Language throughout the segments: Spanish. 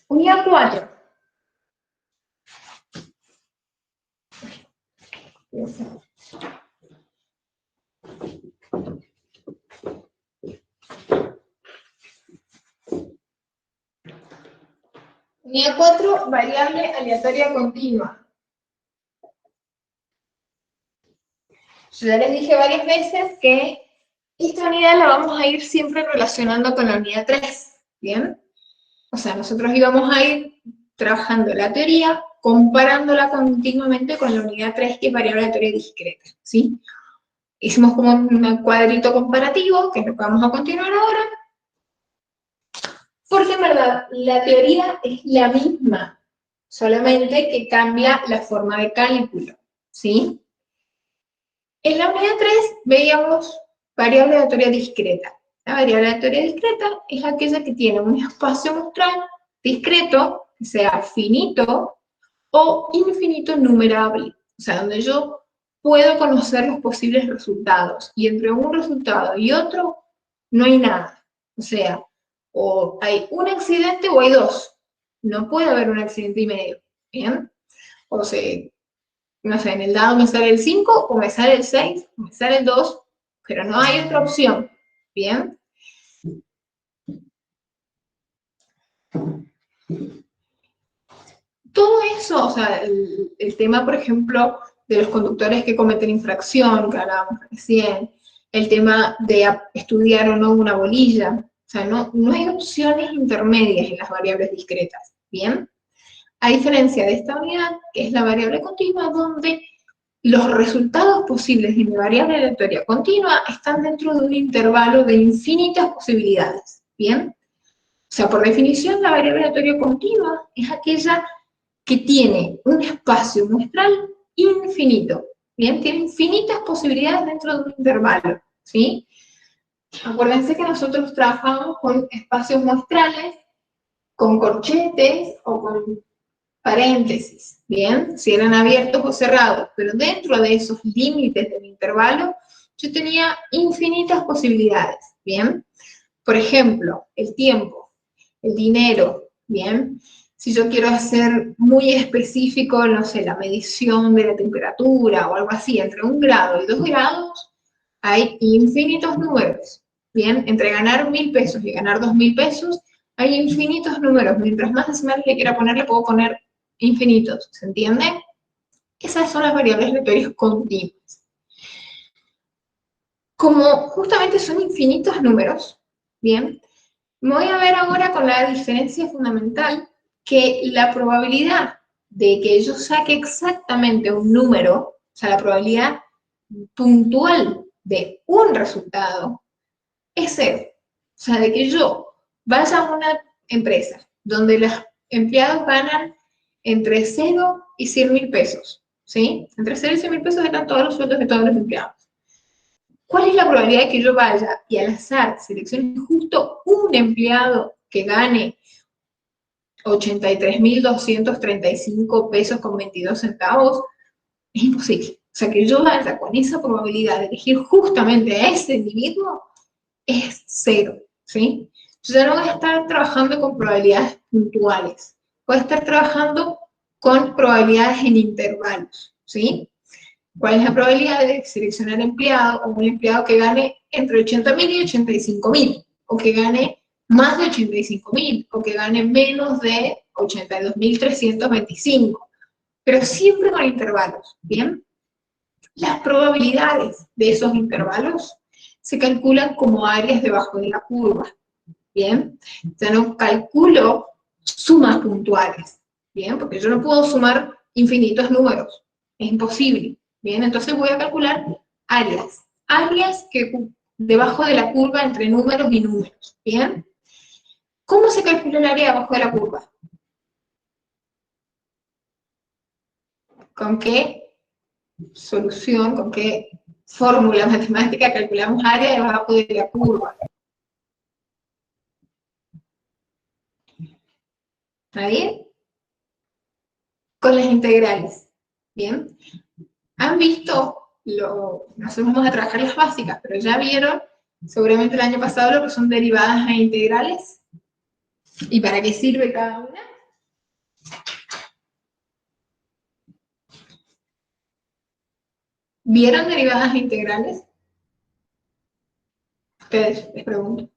Unidad 4. Unidad 4, variable aleatoria continua. Yo ya les dije varias veces que esta unidad la vamos a ir siempre relacionando con la unidad 3, ¿bien? O sea, nosotros íbamos a ir trabajando la teoría, comparándola continuamente con la unidad 3, que es variable aleatoria discreta, ¿sí? Hicimos como un cuadrito comparativo, que es lo que vamos a continuar ahora, porque en verdad la teoría es la misma, solamente que cambia la forma de cálculo, ¿sí? En la unidad 3 veíamos variable aleatoria discreta. La variable aleatoria discreta es aquella que tiene un espacio muestral discreto, que sea finito o infinito numerable. O sea, donde yo puedo conocer los posibles resultados. Y entre un resultado y otro no hay nada. O sea, o hay un accidente o hay dos. No puede haber un accidente y medio. ¿Bien? O sea, no sé, en el dado me sale el 5, o me sale el 6, o me sale el 2, pero no hay otra opción, ¿bien? Todo eso, o sea, el tema, por ejemplo, de los conductores que cometen infracción, que hablábamos recién, el tema de estudiar o no una bolilla, o sea, no hay opciones intermedias en las variables discretas, ¿bien? A diferencia de esta unidad, que es la variable continua, donde los resultados posibles de mi variable aleatoria continua están dentro de un intervalo de infinitas posibilidades, ¿bien? O sea, por definición, la variable aleatoria continua es aquella que tiene un espacio muestral infinito, ¿bien? Tiene infinitas posibilidades dentro de un intervalo, ¿sí? Acuérdense que nosotros trabajamos con espacios muestrales, con corchetes o con paréntesis, ¿bien? Si eran abiertos o cerrados, pero dentro de esos límites del intervalo, yo tenía infinitas posibilidades, ¿bien? Por ejemplo, el tiempo, el dinero, ¿bien? Si yo quiero hacer muy específico, no sé, la medición de la temperatura o algo así, entre 1 grado y 2 grados, hay infinitos números, ¿bien? Entre ganar 1.000 pesos y ganar 2.000 pesos, hay infinitos números. Mientras más decimales le quiera poner, le puedo poner infinitos, ¿se entiende? Esas son las variables aleatorias continuas. Como justamente son infinitos números, ¿bien? Me voy a ver ahora con la diferencia fundamental que la probabilidad de que yo saque exactamente un número, o sea, la probabilidad puntual de un resultado, es 0. O sea, de que yo vaya a una empresa donde los empleados ganan entre 0 y 100.000 pesos, ¿sí? Entre 0 y 100.000 pesos están todos los sueldos de todos los empleados. ¿Cuál es la probabilidad de que yo vaya y al azar seleccione justo un empleado que gane 83.235 pesos con 22 centavos? Es imposible. O sea, que yo vaya con esa probabilidad de elegir justamente a ese individuo es 0, ¿sí? Yo ya no voy a estar trabajando con probabilidades puntuales. Voy a estar trabajando con probabilidades en intervalos, ¿sí? ¿Cuál es la probabilidad de seleccionar empleado o un empleado que gane entre 80.000 y 85.000? O que gane más de 85.000, o que gane menos de 82.325. Pero siempre con intervalos, ¿bien? Las probabilidades de esos intervalos se calculan como áreas debajo de la curva, ¿bien? Ya no calculo sumas puntuales, ¿bien? Porque yo no puedo sumar infinitos números, es imposible, ¿bien? Entonces voy a calcular áreas que debajo de la curva entre números y números, ¿bien? ¿Cómo se calcula el área debajo de la curva? ¿Con qué solución, con qué fórmula matemática calculamos área debajo de la curva? ¿Está bien? Con las integrales, ¿bien? ¿Han visto? Nosotros vamos a trabajar las básicas, pero ya vieron, seguramente el año pasado, lo que son derivadas e integrales. ¿Y para qué sirve cada una? ¿Vieron derivadas integrales? Ustedes, les pregunto.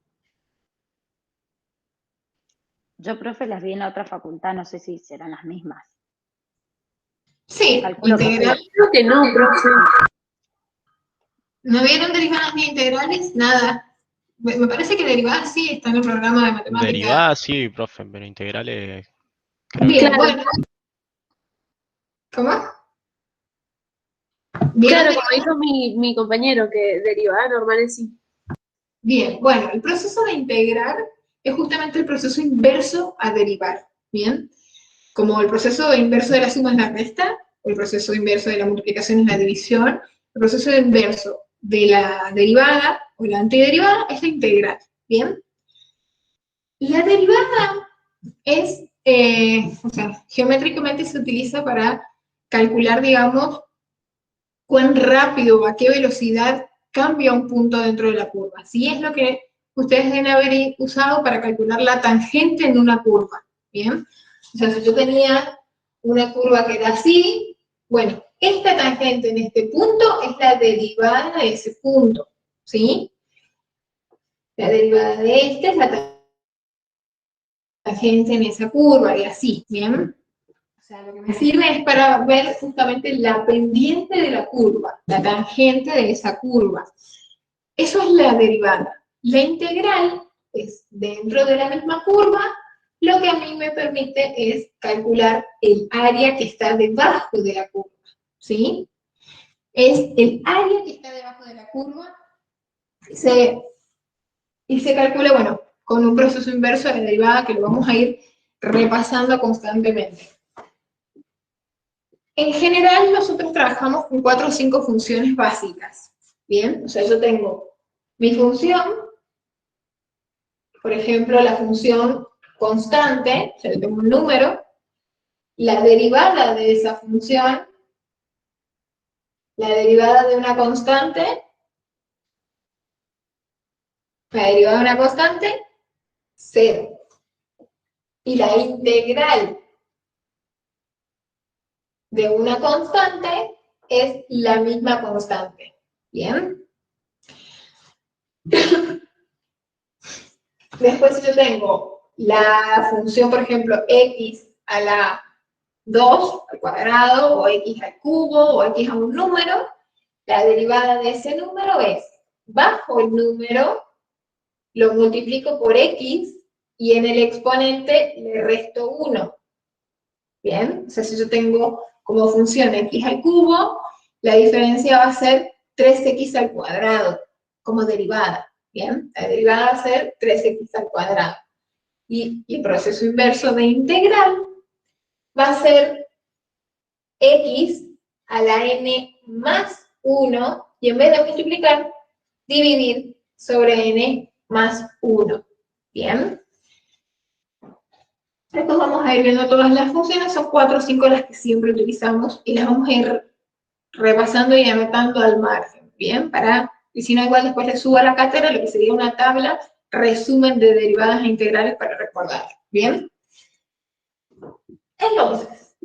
Yo, profe, las vi en la otra facultad, no sé si serán las mismas. Sí, Calculo que sí. integral. Creo que no, profe. ¿No vieron derivadas ni integrales? Nada. Me parece que derivadas sí está en el programa de matemáticas. Derivadas sí, profe, pero integrales creo Bien, que no. bueno. ¿Cómo? ¿Vieron Claro, como derivadas? dijo mi compañero, que derivada normales sí. Bien, bueno, el proceso de integrar es justamente el proceso inverso a derivar, ¿bien? Como el proceso inverso de la suma es la resta, o el proceso inverso de la multiplicación es la división, el proceso inverso de la derivada o la antiderivada es la integral, ¿bien? La derivada es, o sea, geométricamente se utiliza para calcular, digamos, cuán rápido o a qué velocidad cambia un punto dentro de la curva. Sí, es lo que ustedes deben haber usado para calcular la tangente en una curva, ¿bien? O sea, si yo tenía una curva que era así, bueno, esta tangente en este punto es la derivada de ese punto, ¿sí? La derivada de este es la tangente en esa curva y así, ¿bien? O sea, lo que me sirve es para ver justamente la pendiente de la curva, la tangente de esa curva. Eso es la derivada. La integral es dentro de la misma curva, lo que a mí me permite es calcular el área que está debajo de la curva, ¿sí? Es el área que está debajo de la curva y se calcula, bueno, con un proceso inverso de la derivada que lo vamos a ir repasando constantemente. En general, nosotros trabajamos con 4 o 5 funciones básicas, ¿bien? O sea, yo tengo mi función, por ejemplo, la función constante, o sea, yo tengo un número, la derivada de esa función, la derivada de una constante, la derivada de una constante, 0. Y la integral de una constante es la misma constante, ¿bien? Después si yo tengo la función, por ejemplo, x a la 2 al cuadrado, o x al cubo, o x a un número, la derivada de ese número es, bajo el número, lo multiplico por x, y en el exponente le resto 1. ¿Bien? O sea, si yo tengo como función x al cubo, la diferencia va a ser 3x al cuadrado, como derivada. ¿Bien? La derivada va a ser 3x al cuadrado. Y el proceso inverso de integral va a ser x a la n más 1, y en vez de multiplicar, dividir sobre n más 1. ¿Bien? Después vamos a ir viendo todas las funciones, son 4 o 5 las que siempre utilizamos, y las vamos a ir repasando y anotando al margen, ¿bien? Y si no, igual después les subo a la cátedra lo que sería una tabla, resumen de derivadas e integrales para recordar, ¿bien? Entonces,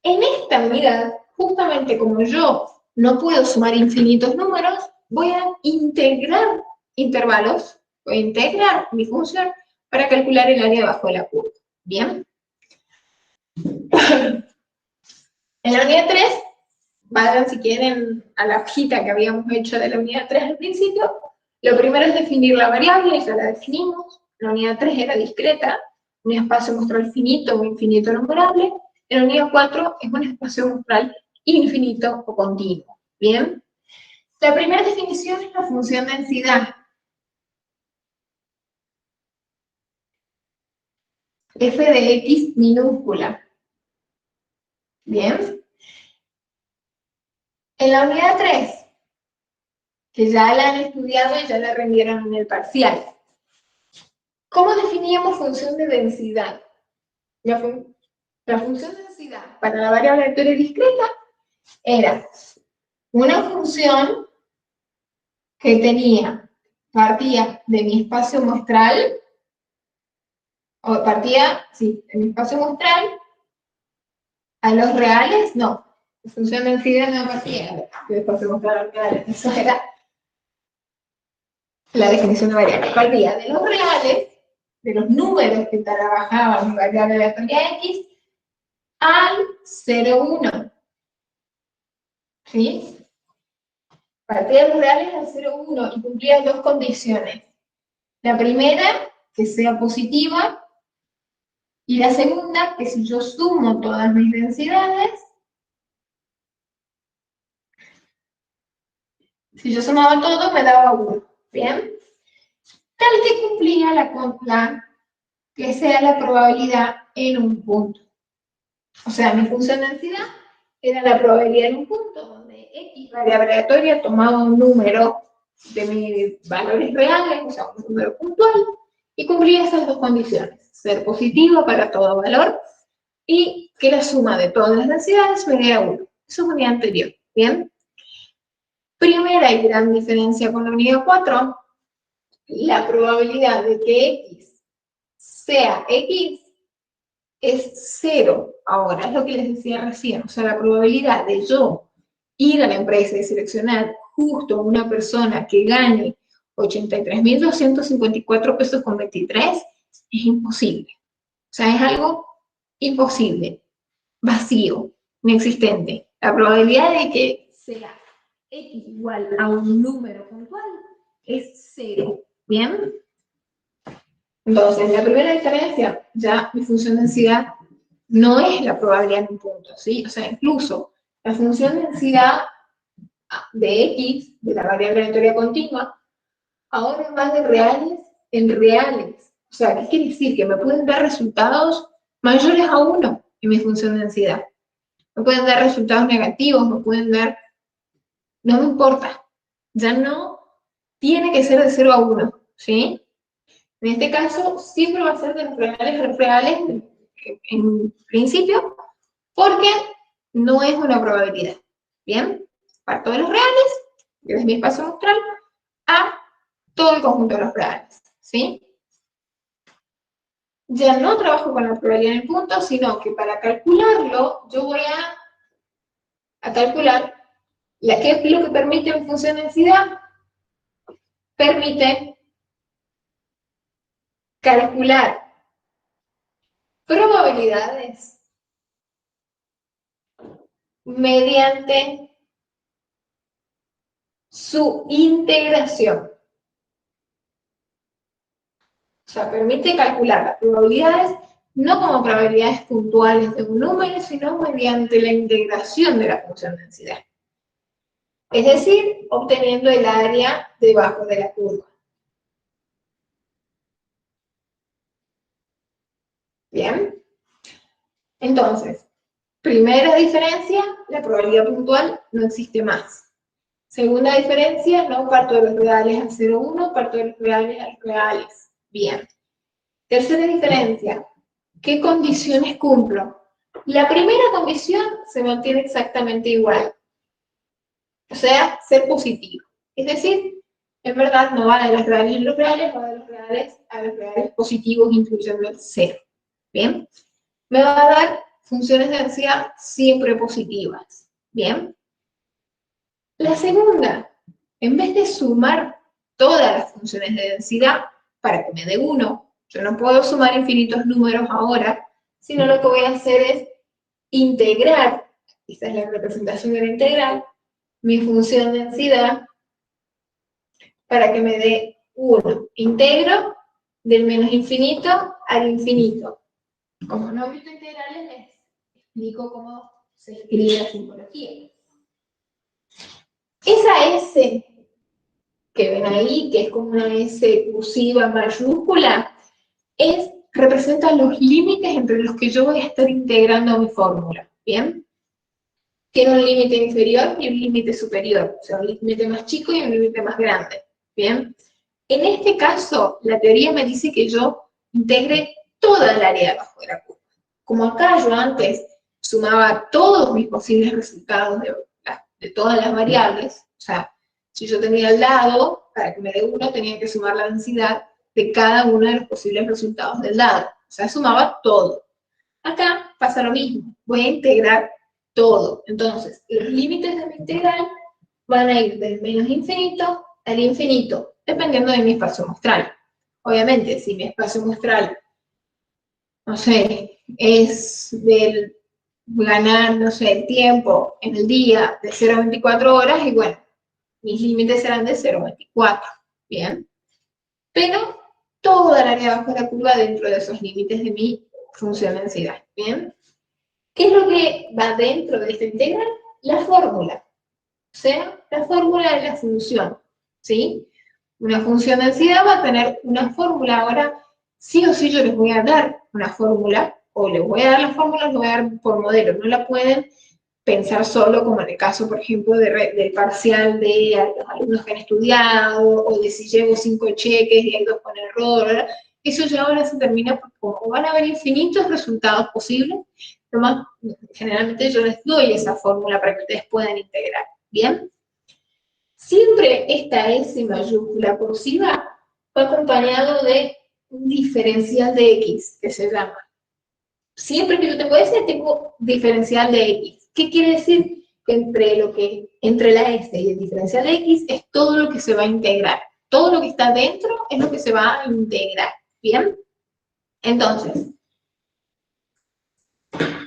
en esta unidad, justamente como yo no puedo sumar infinitos números, voy a integrar intervalos, voy a integrar mi función para calcular el área debajo de la curva, ¿bien? En la unidad 3, vayan si quieren a la hojita que habíamos hecho de la unidad 3 al principio, lo primero es definir la variable, ya la definimos, la unidad 3 era discreta, un espacio muestral finito o infinito numerable, en la unidad 4 es un espacio muestral infinito o continuo, ¿bien? La primera definición es la función densidad. F de x minúscula, ¿bien? En la unidad 3, que ya la han estudiado y ya la rendieron en el parcial, ¿cómo definíamos función de densidad? La función de densidad para la variable vector discreta era una función que partía de mi espacio muestral, de mi espacio muestral a los reales, no, función de densidad no partida, que después se mostraron reales, eso era la definición de variable. Partía de los reales, de los números que trabajaban en variable aleatoria X, al 0,1. ¿Sí? Partía de los reales al 0,1 y cumplía dos condiciones. La primera, que sea positiva, y la segunda, que si yo sumo todas mis densidades, si yo sumaba todo, me daba 1. ¿Bien? Tal que cumplía que sea la probabilidad en un punto. O sea, mi función de densidad era la probabilidad en un punto, donde X variable aleatoria tomaba un número de mis valores reales, o sea, un número puntual, y cumplía esas dos condiciones. Ser positiva para todo valor y que la suma de todas las densidades me diera 1. Eso es unidad anterior. ¿Bien? Primera y gran diferencia con la unidad 4, la probabilidad de que X sea X es 0. Ahora, es lo que les decía recién, o sea, la probabilidad de yo ir a la empresa y seleccionar justo una persona que gane 83.254 pesos con 23 es imposible. O sea, es algo imposible, vacío, inexistente. La probabilidad de que sea X igual a un número puntual es 0. ¿Bien? Entonces, la primera diferencia, ya mi función de densidad no es la probabilidad en un punto, ¿sí? O sea, incluso la función de densidad de X, de la variable aleatoria continua, ahora va de reales en reales. O sea, ¿qué quiere decir? Que me pueden dar resultados mayores a 1 en mi función de densidad. Me pueden dar resultados negativos, me pueden dar... No me importa. Ya no tiene que ser de 0 a 1, ¿sí? En este caso, siempre va a ser de los reales a los reales, en principio, porque no es una probabilidad. ¿Bien? Parto de los reales, desde mi espacio neutral, a todo el conjunto de los reales. ¿Sí? Ya no trabajo con la probabilidad en el punto, sino que para calcularlo, yo voy a calcular ¿qué es lo que permite mi función de densidad? Permite calcular probabilidades mediante su integración. O sea, permite calcular las probabilidades no como probabilidades puntuales de un número, sino mediante la integración de la función de densidad. Es decir, obteniendo el área debajo de la curva. ¿Bien? Entonces, primera diferencia, la probabilidad puntual no existe más. Segunda diferencia, no parto de los reales al 0,1, parto de los reales a los reales. Bien. Tercera diferencia, ¿qué condiciones cumplo? La primera condición se mantiene exactamente igual. O sea, ser positivo. Es decir, en verdad no va de los reales a los reales, va de los reales a los reales positivos, incluyendo el 0. ¿Bien? Me va a dar funciones de densidad siempre positivas. ¿Bien? La segunda, en vez de sumar todas las funciones de densidad para que me dé 1, yo no puedo sumar infinitos números ahora, sino lo que voy a hacer es integrar, esta es la representación de la integral, mi función de densidad para que me dé 1. Integro del menos infinito al infinito. Como no he visto integrales, les explico cómo se escribe la simbología. Esa S que ven ahí, que es como una S cursiva mayúscula, representa los límites entre los que yo voy a estar integrando mi fórmula. ¿Bien? Tiene un límite inferior y un límite superior, o sea, un límite más chico y un límite más grande. ¿Bien? En este caso, la teoría me dice que yo integre toda el área de abajo de la curva. Como acá yo antes sumaba todos mis posibles resultados de todas las variables, o sea, si yo tenía al lado, para que me dé 1, tenía que sumar la densidad de cada uno de los posibles resultados del lado. O sea, sumaba todo. Acá pasa lo mismo. Voy a integrar todo. Entonces, los límites de mi integral van a ir del menos infinito al infinito, dependiendo de mi espacio muestral. Obviamente, si mi espacio muestral, no sé, es del ganar, no sé, el tiempo en el día de 0 a 24 horas, y bueno, mis límites serán de 0 a 24, ¿bien? Pero toda la área bajo la curva dentro de esos límites de mi función densidad, ¿bien? ¿Qué es lo que va dentro de esta integral? La fórmula, o sea, la fórmula de la función, ¿sí? Una función densidad va a tener una fórmula. Ahora, sí o sí yo les voy a dar una fórmula, o les voy a dar la fórmula, les voy a dar por modelo, no la pueden pensar solo, como en el caso, por ejemplo, del parcial de los alumnos que han estudiado, o de si llevo 5 cheques y hay 2 con error, ¿verdad? Eso ya ahora se termina, porque como van a haber infinitos resultados posibles, nomás, generalmente yo les doy esa fórmula para que ustedes puedan integrar, ¿bien? Siempre esta S mayúscula cursiva va acompañado de un diferencial de X, que se llama. Siempre que yo tengo S, tengo diferencial de X. ¿Qué quiere decir? Que entre la S y el diferencial de X es todo lo que se va a integrar. Todo lo que está dentro es lo que se va a integrar. ¿Bien? Entonces,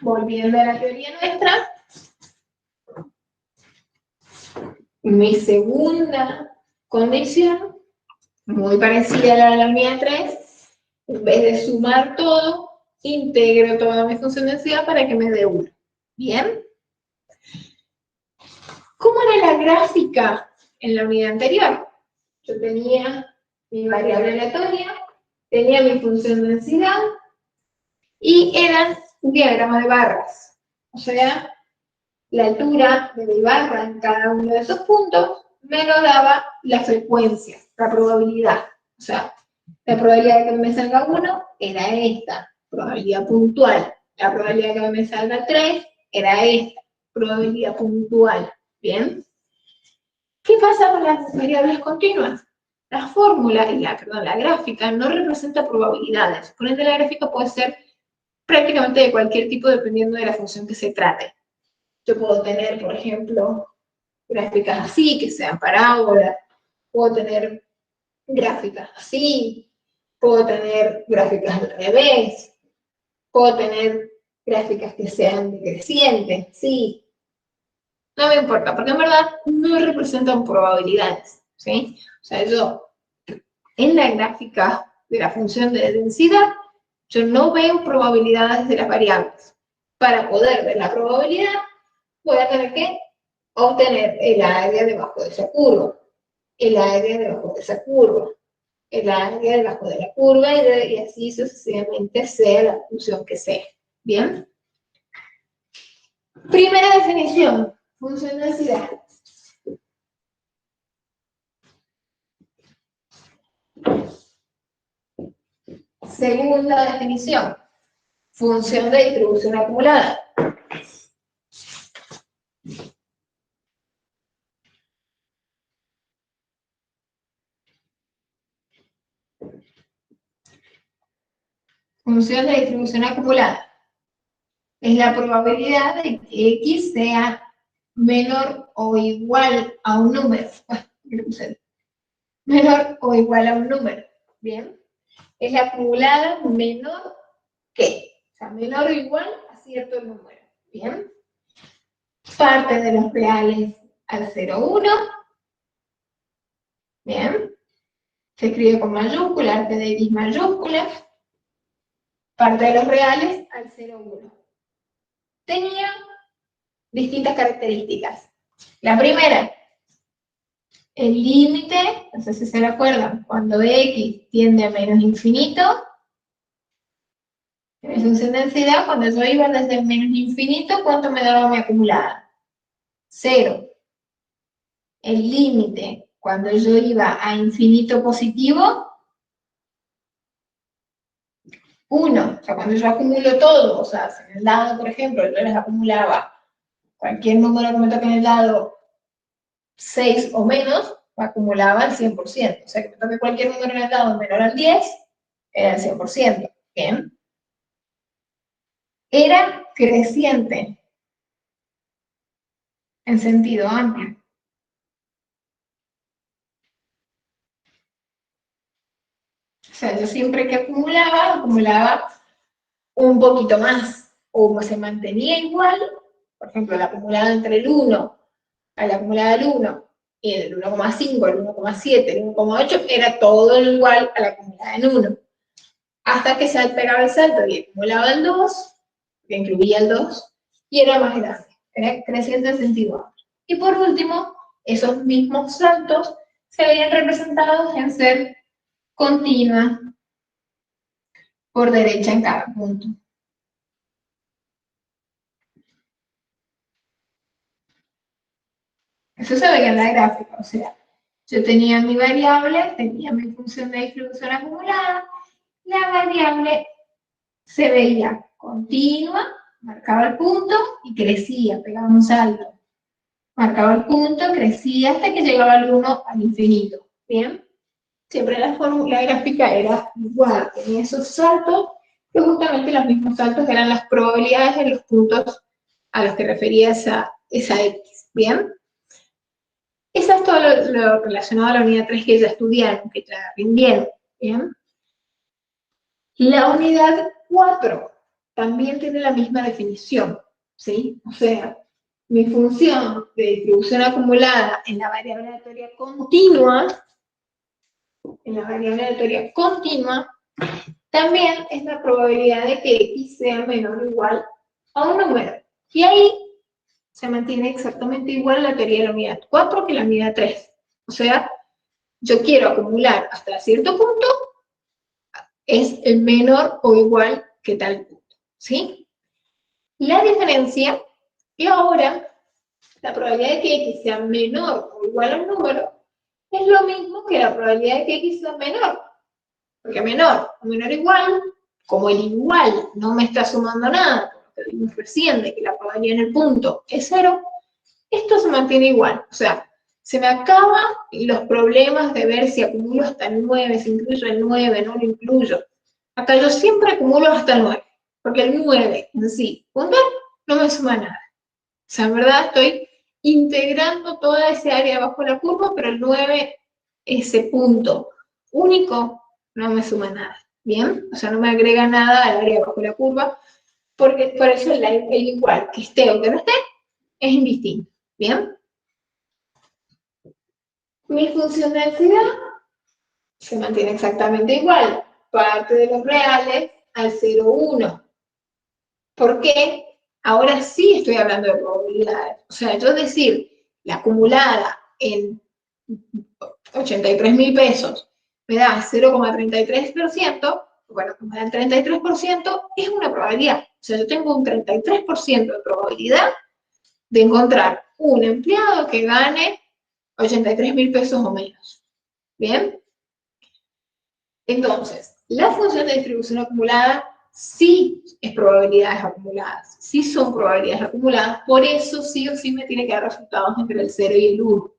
volviendo a la teoría nuestra, mi segunda condición, muy parecida a la de la unidad 3, en vez de sumar todo, integro toda mi función de densidad para que me dé 1. ¿Bien? ¿Cómo era la gráfica en la unidad anterior? Yo tenía mi variable aleatoria, tenía mi función de densidad, y eran un diagrama de barras. O sea, la altura de mi barra en cada uno de esos puntos me lo daba la frecuencia, la probabilidad. O sea, la probabilidad de que me salga 1 era esta, probabilidad puntual. La probabilidad de que me salga 3 era esta, probabilidad puntual. ¿Bien? ¿Qué pasa con las variables continuas? La fórmula, la gráfica, no representa probabilidades. Por ende, la gráfica puede ser prácticamente de cualquier tipo dependiendo de la función que se trate. Yo puedo tener, por ejemplo, gráficas así, que sean parábolas, puedo tener gráficas así, puedo tener gráficas al revés, puedo tener gráficas que sean decrecientes, sí. No me importa, porque en verdad no representan probabilidades, ¿sí? O sea, yo, en la gráfica de la función de densidad, yo no veo probabilidades de las variables. Para poder ver la probabilidad, voy a tener que obtener el área debajo de esa curva, el área debajo de esa curva, el área debajo de la curva, y así sucesivamente sea la función que sea. ¿Bien? Primera definición, función de densidad. Segunda definición, función de distribución acumulada. Función de distribución acumulada es la probabilidad de que X sea menor o igual a un número. Menor o igual a un número. ¿Bien? Es la acumulada menor que. O sea, menor o igual a cierto número. ¿Bien? Parte de los reales al 0,1. ¿Bien? Se escribe con mayúscula, arte de X mayúscula. Parte de los reales al 0,1. Tenía distintas características. La primera, el límite, no sé si se recuerdan, cuando X tiende a menos infinito, en mi función de densidad, cuando yo iba desde menos infinito, ¿cuánto me daba mi acumulada? 0. El límite, cuando yo iba a infinito positivo, 1. O sea, cuando yo acumulo todo, o sea, si en el dado, por ejemplo, yo les acumulaba cualquier número que me toque en el dado 6 o menos, acumulaba el 100%. O sea, que me toque cualquier número en el dado menor al 10, era el 100%. Bien. Era creciente. en sentido amplio. O sea, yo siempre que acumulaba un poquito más, o se mantenía igual, por ejemplo, la acumulada entre el 1 a la acumulada del 1, y el 1,5, el 1,7, el 1,8, era todo igual a la acumulada en 1. Hasta que se pegaba el salto y acumulaba el 2, que incluía el 2, y era más grande, era creciente en sentido amplio. Y por último, esos mismos saltos se veían representados en ser continua por derecha en cada punto. Eso se veía en la gráfica, o sea, yo tenía mi variable, tenía mi función de distribución acumulada, la variable se veía continua, marcaba el punto y crecía, pegaba un salto. Marcaba el punto, crecía hasta que llegaba al 1 al infinito. ¿Bien? Siempre la gráfica era igual, tenía esos saltos, que justamente los mismos saltos eran las probabilidades de los puntos a los que refería esa X. ¿Bien? Eso es todo lo relacionado a la unidad 3 que ya estudiaron, que ya rindieron. ¿Bien? La unidad 4 también tiene la misma definición, ¿sí? O sea, mi función de distribución acumulada en la variable aleatoria continua, también es la probabilidad de que X sea menor o igual a un número. Y ahí se mantiene exactamente igual la teoría de la unidad 4 que la unidad 3. O sea, yo quiero acumular hasta cierto punto, es el menor o igual que tal punto, ¿sí? La diferencia, y ahora, la probabilidad de que X sea menor o igual a un número, es lo mismo que la probabilidad de que X sea menor. Porque menor o menor igual, como el igual no me está sumando nada, porque vimos recién de que la probabilidad en el punto es 0, esto se mantiene igual. O sea, se me acaban los problemas de ver si acumulo hasta el 9, si incluyo el 9, no lo incluyo. Acá yo siempre acumulo hasta el 9, porque el 9 en sí, puntual, no me suma nada. O sea, en verdad estoy integrando toda esa área bajo la curva, pero el 9, ese punto único, no me suma nada. ¿Bien? O sea, no me agrega nada al área bajo la curva, porque por eso el igual, que esté o que no esté, es indistinto. ¿Bien? Mi función de densidad se mantiene exactamente igual. Parte de los reales al 0, 1. ¿Por qué? Ahora sí estoy hablando de probabilidades. O sea, yo decir, la acumulada en 83.000 pesos me da 0,33%, bueno, como da el 33%, es una probabilidad. O sea, yo tengo un 33% de probabilidad de encontrar un empleado que gane 83.000 pesos o menos. ¿Bien? Entonces, la función de distribución acumulada sí es probabilidades acumuladas, sí son probabilidades acumuladas, por eso sí o sí me tiene que dar resultados entre el 0 y el 1.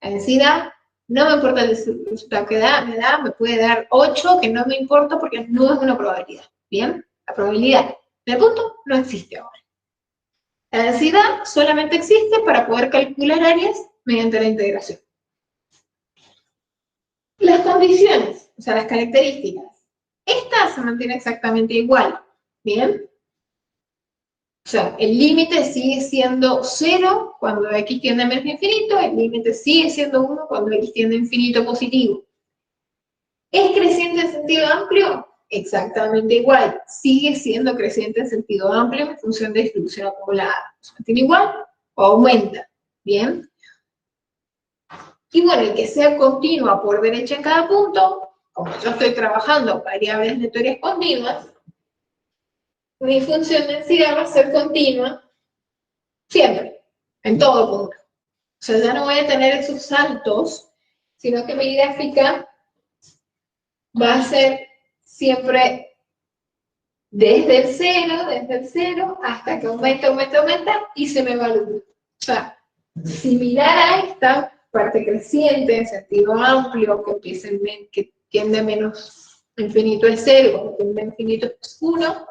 La densidad, no me importa el resultado que me puede dar 8, que no me importa porque no es una probabilidad. ¿Bien? La probabilidad del punto no existe ahora. La densidad solamente existe para poder calcular áreas mediante la integración. Las condiciones, o sea, las características, esta se mantiene exactamente igual, ¿bien? O sea, el límite sigue siendo 0 cuando x tiende a menos infinito, el límite sigue siendo 1 cuando x tiende a infinito positivo. ¿Es creciente en sentido amplio? Exactamente igual, sigue siendo creciente en sentido amplio en función de distribución acumulada. ¿Se mantiene igual o aumenta? ¿Bien? Y bueno, el que sea continua por derecha en cada punto, como yo estoy trabajando variables aleatorias continuas, mi función de densidad va a ser continua siempre, en todo punto. O sea, ya no voy a tener esos saltos, sino que mi gráfica va a ser siempre desde el 0, hasta que aumenta, y se me evalúa. O sea, similar a esta parte creciente en sentido amplio, que tiende a menos infinito es 0, cuando tiende a infinito es 1,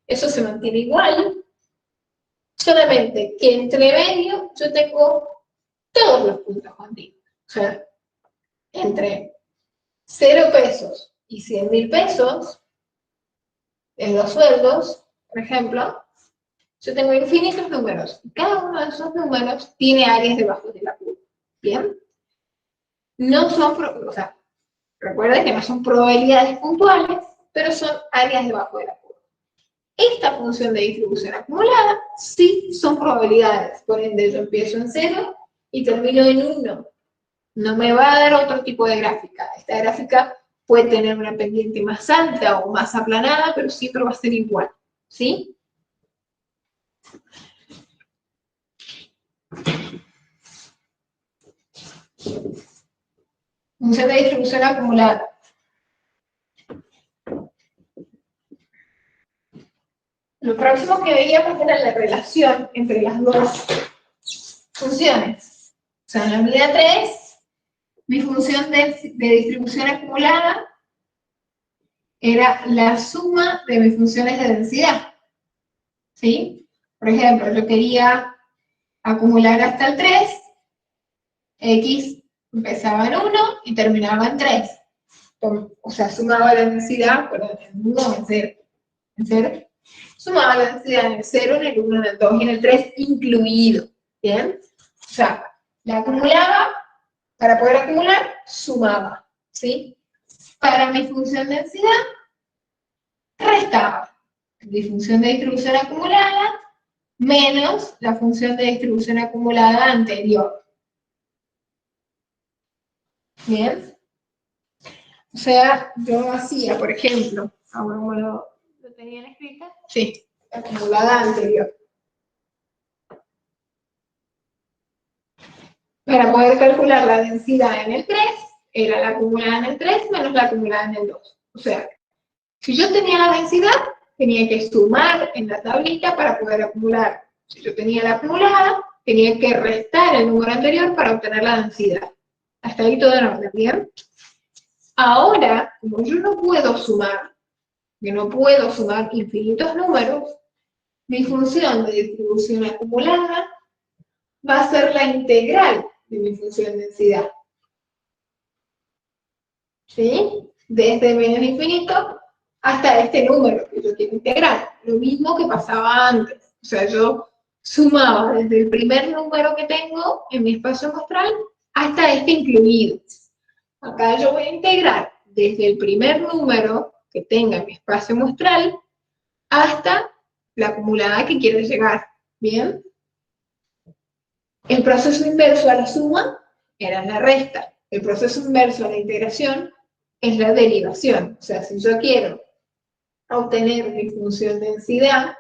eso se mantiene igual, Solamente que entre medio yo tengo todos los puntos continuos. O sea, entre 0 pesos y 100.000 pesos, en los sueldos, por ejemplo, yo tengo infinitos números. Y cada uno de esos números tiene áreas debajo de la curva. ¿Bien? No son, o sea, recuerden que no son probabilidades puntuales, pero son áreas debajo de la curva. Esta función de distribución acumulada sí son probabilidades. Por ende, yo empiezo en 0 y termino en 1. No me va a dar otro tipo de gráfica. Esta gráfica puede tener una pendiente más alta o más aplanada, pero siempre va a ser igual. ¿Sí? Función de distribución acumulada. Lo próximo que veíamos era la relación entre las dos funciones. O sea, en la unidad 3, mi función de distribución acumulada era la suma de mis funciones de densidad. ¿Sí? Por ejemplo, yo quería acumular hasta el 3, X empezaba en 1 y terminaba en 3. O sea, sumaba la densidad, perdón, en 1 en 0. En 0. Sumaba la densidad en el 0, en el 1, en el 2 y en el 3 incluido. ¿Bien? O sea, la acumulaba, para poder acumular, sumaba. ¿Sí? Para mi función de densidad, restaba. Mi función de distribución acumulada menos la función de distribución acumulada anterior. ¿Bien? O sea, yo hacía, por ejemplo, ahora lo tenían escrito, sí, acumulada anterior. Para poder calcular la densidad en el 3, era la acumulada en el 3 menos la acumulada en el 2. O sea, si yo tenía la densidad, tenía que sumar en la tablita para poder acumular. Si yo tenía la acumulada, tenía que restar el número anterior para obtener la densidad. Hasta ahí todo en orden, ¿bien? Ahora, como yo no puedo sumar, que no puedo sumar infinitos números, mi función de distribución acumulada va a ser la integral de mi función de densidad. ¿Sí? Desde menos infinito hasta este número que yo quiero integrar. Lo mismo que pasaba antes. O sea, yo sumaba desde el primer número que tengo en mi espacio muestral hasta este incluido. Acá yo voy a integrar desde el primer número que tenga en mi espacio muestral hasta la acumulada que quiero llegar. ¿Bien? El proceso inverso a la suma era la resta. El proceso inverso a la integración es la derivación. O sea, si yo quiero obtener mi función de densidad,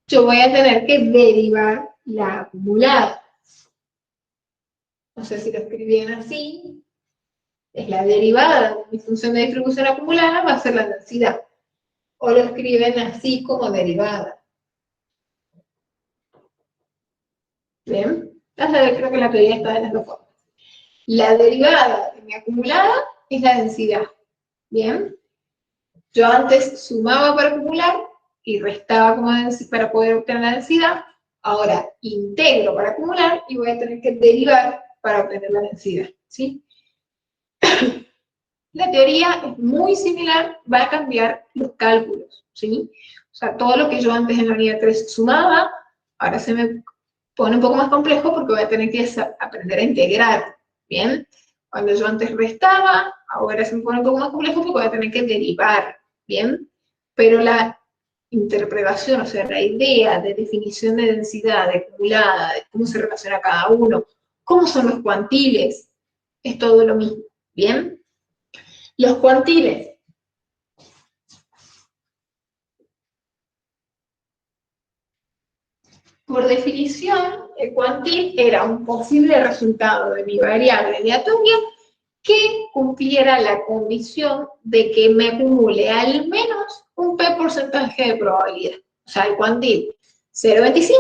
yo voy a tener que derivar la acumulada. No sé si lo escribían así. Es la derivada de mi función de distribución acumulada, va a ser la densidad. O lo escriben así como derivada. ¿Bien? Entonces, creo que la teoría está de las dos formas. La derivada de mi acumulada es la densidad. ¿Bien? Yo antes sumaba para acumular y restaba como para poder obtener la densidad. Ahora integro para acumular y voy a tener que derivar para obtener la densidad. ¿Sí? La teoría es muy similar, va a cambiar los cálculos. ¿Sí? O sea, todo lo que yo antes en la unidad 3 sumaba, ahora se me pone un poco más complejo porque voy a tener que aprender a integrar. ¿Bien? Cuando yo antes restaba, ahora se me pone un poco más complejo porque voy a tener que derivar. ¿Bien? Pero la interpretación, o sea, la idea de definición de densidad, de acumulada, de cómo se relaciona cada uno, cómo son los cuantiles, es todo lo mismo. ¿Bien? Los cuantiles. Por definición, el cuantil era un posible resultado de mi variable aleatoria que cumpliera la condición de que me acumule al menos un P porcentaje de probabilidad. O sea, el cuantil 0,25,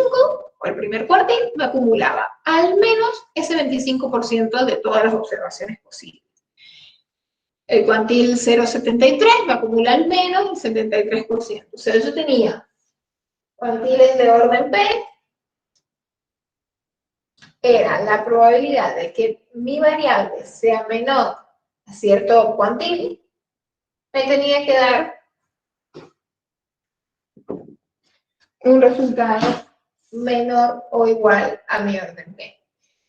o el primer cuartil, me acumulaba al menos ese 25% de todas las observaciones posibles. El cuantil 0,73 me acumula al menos el 73%. O sea, yo tenía cuantiles de orden P, era la probabilidad de que mi variable sea menor a cierto cuantil, me tenía que dar un resultado menor o igual a mi orden P.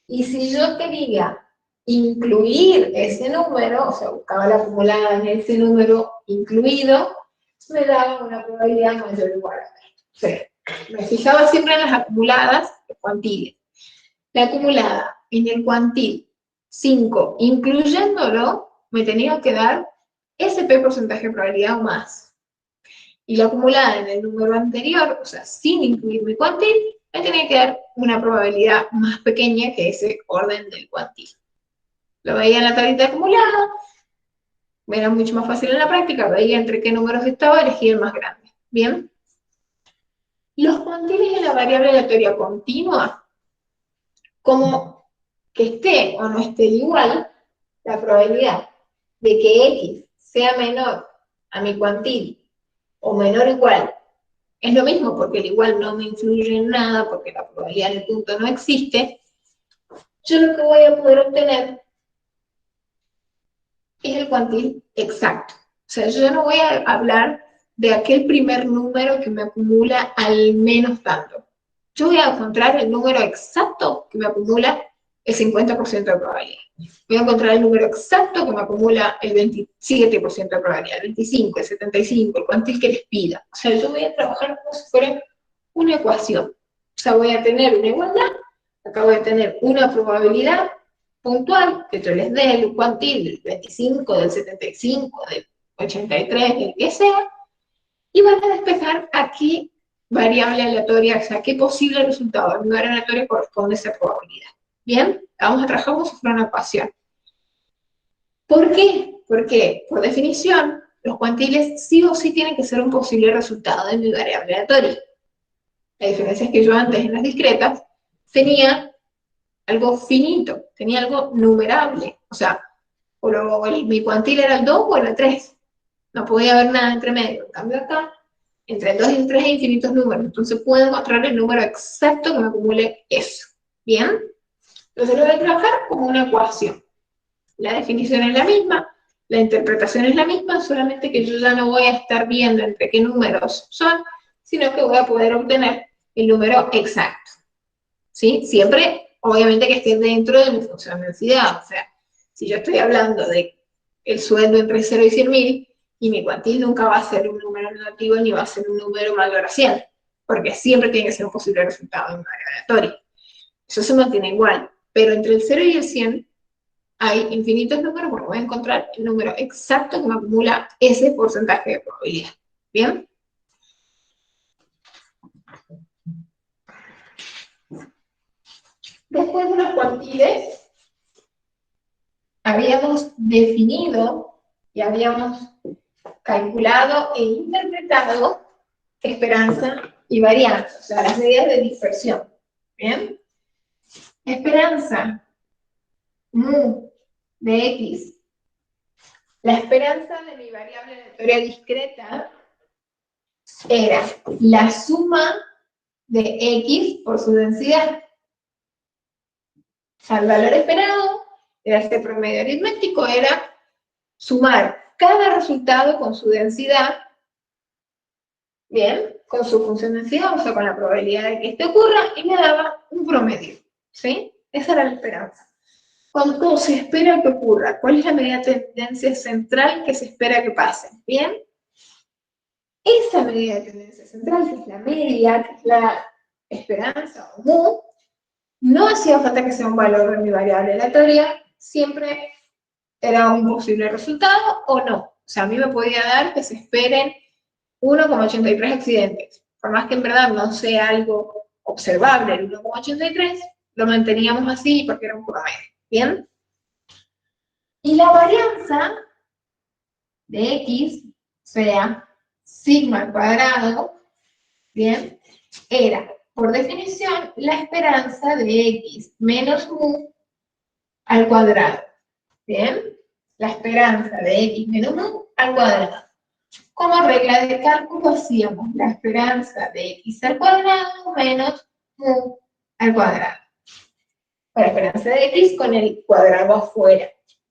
Y si yo quería incluir ese número, o sea, buscaba la acumulada en ese número incluido, me daba una probabilidad mayor o igual a P. O sea, me fijaba siempre en las acumuladas de cuantiles. La acumulada en el cuantil 5, incluyéndolo, me tenía que dar ese P porcentaje de probabilidad o más. Y la acumulada en el número anterior, o sea, sin incluir mi cuantil, me tenía que dar una probabilidad más pequeña que ese orden del cuantil. Lo veía en la tablita acumulada, era mucho más fácil en la práctica, veía entre qué números estaba, elegía el más grande. ¿Bien? Los cuantiles de la variable aleatoria continua, como que esté o no esté igual, la probabilidad de que X sea menor a mi cuantil o menor o igual, es lo mismo porque el igual no me influye en nada, porque la probabilidad del punto no existe, yo lo que voy a poder obtener es el cuantil exacto. O sea, yo no voy a hablar de aquel primer número que me acumula al menos tanto. Yo voy a encontrar el número exacto que me acumula el 50% de probabilidad. Voy a encontrar el número exacto que me acumula el 27% de probabilidad, el 25, el 75, el cuantil que les pida. O sea, yo voy a trabajar como si fuera una ecuación. O sea, voy a tener una igualdad, acá voy a tener una probabilidad puntual, que yo les dé el cuantil del 25, del 75, del 83, del que sea, y van a despejar a qué variable aleatoria, o sea, qué posible resultado de mi variable aleatoria corresponde a esa probabilidad. ¿Bien? Vamos a trabajar como si fuera una ecuación. ¿Por qué? Porque, por definición, los cuantiles sí o sí tienen que ser un posible resultado de mi variable aleatoria. La diferencia es que yo antes, en las discretas, tenía algo finito, tenía algo numerable. O sea, mi cuantil era el 2 o era el 3. No podía haber nada entre medio. En cambio acá, entre el 2 y el 3 hay infinitos números. Entonces puedo encontrar el número exacto que me acumule eso. ¿Bien? Entonces lo voy a trabajar como una ecuación. La definición es la misma, la interpretación es la misma, solamente que yo ya no voy a estar viendo entre qué números son, sino que voy a poder obtener el número exacto. ¿Sí? Siempre, obviamente, que esté dentro de mi función de densidad. O sea, si yo estoy hablando de el sueldo entre 0 y 100.000, y mi cuantil nunca va a ser un número negativo ni va a ser un número mayor a 100, porque siempre tiene que ser un posible resultado de un área aleatoria. Eso se mantiene igual, pero entre el 0 y el 100 hay infinitos números, bueno, voy a encontrar el número exacto que me acumula ese porcentaje de probabilidad. ¿Bien? Después de los cuantiles, habíamos definido y habíamos calculado e interpretado esperanza y varianza, o sea, las medidas de dispersión. ¿Bien? Esperanza, mu de x. La esperanza de mi variable aleatoria discreta era la suma de x por su densidad. O sea, el valor esperado era este promedio aritmético, era sumar cada resultado con su densidad, bien, con su función de densidad, o sea, con la probabilidad de que esto ocurra, y me daba un promedio, ¿sí? Esa era la esperanza. ¿Cuánto se espera que ocurra? ¿Cuál es la medida de tendencia central que se espera que pase? ¿Bien? Esa medida de tendencia central, que es la media, que es la esperanza o mu, no hacía falta que sea un valor de mi variable aleatoria, siempre era un posible resultado o no. O sea, a mí me podía dar que se esperen 1,83 accidentes. Por más que en verdad no sea algo observable el 1,83, lo manteníamos así porque era un promedio. ¿Bien? Y la varianza de x, o sea, sigma al cuadrado, ¿bien? Era, por definición, la esperanza de x menos mu al cuadrado. ¿Bien? La esperanza de x menos mu al cuadrado. como regla de cálculo hacíamos la esperanza de x al cuadrado menos mu al cuadrado. La esperanza de x con el cuadrado afuera,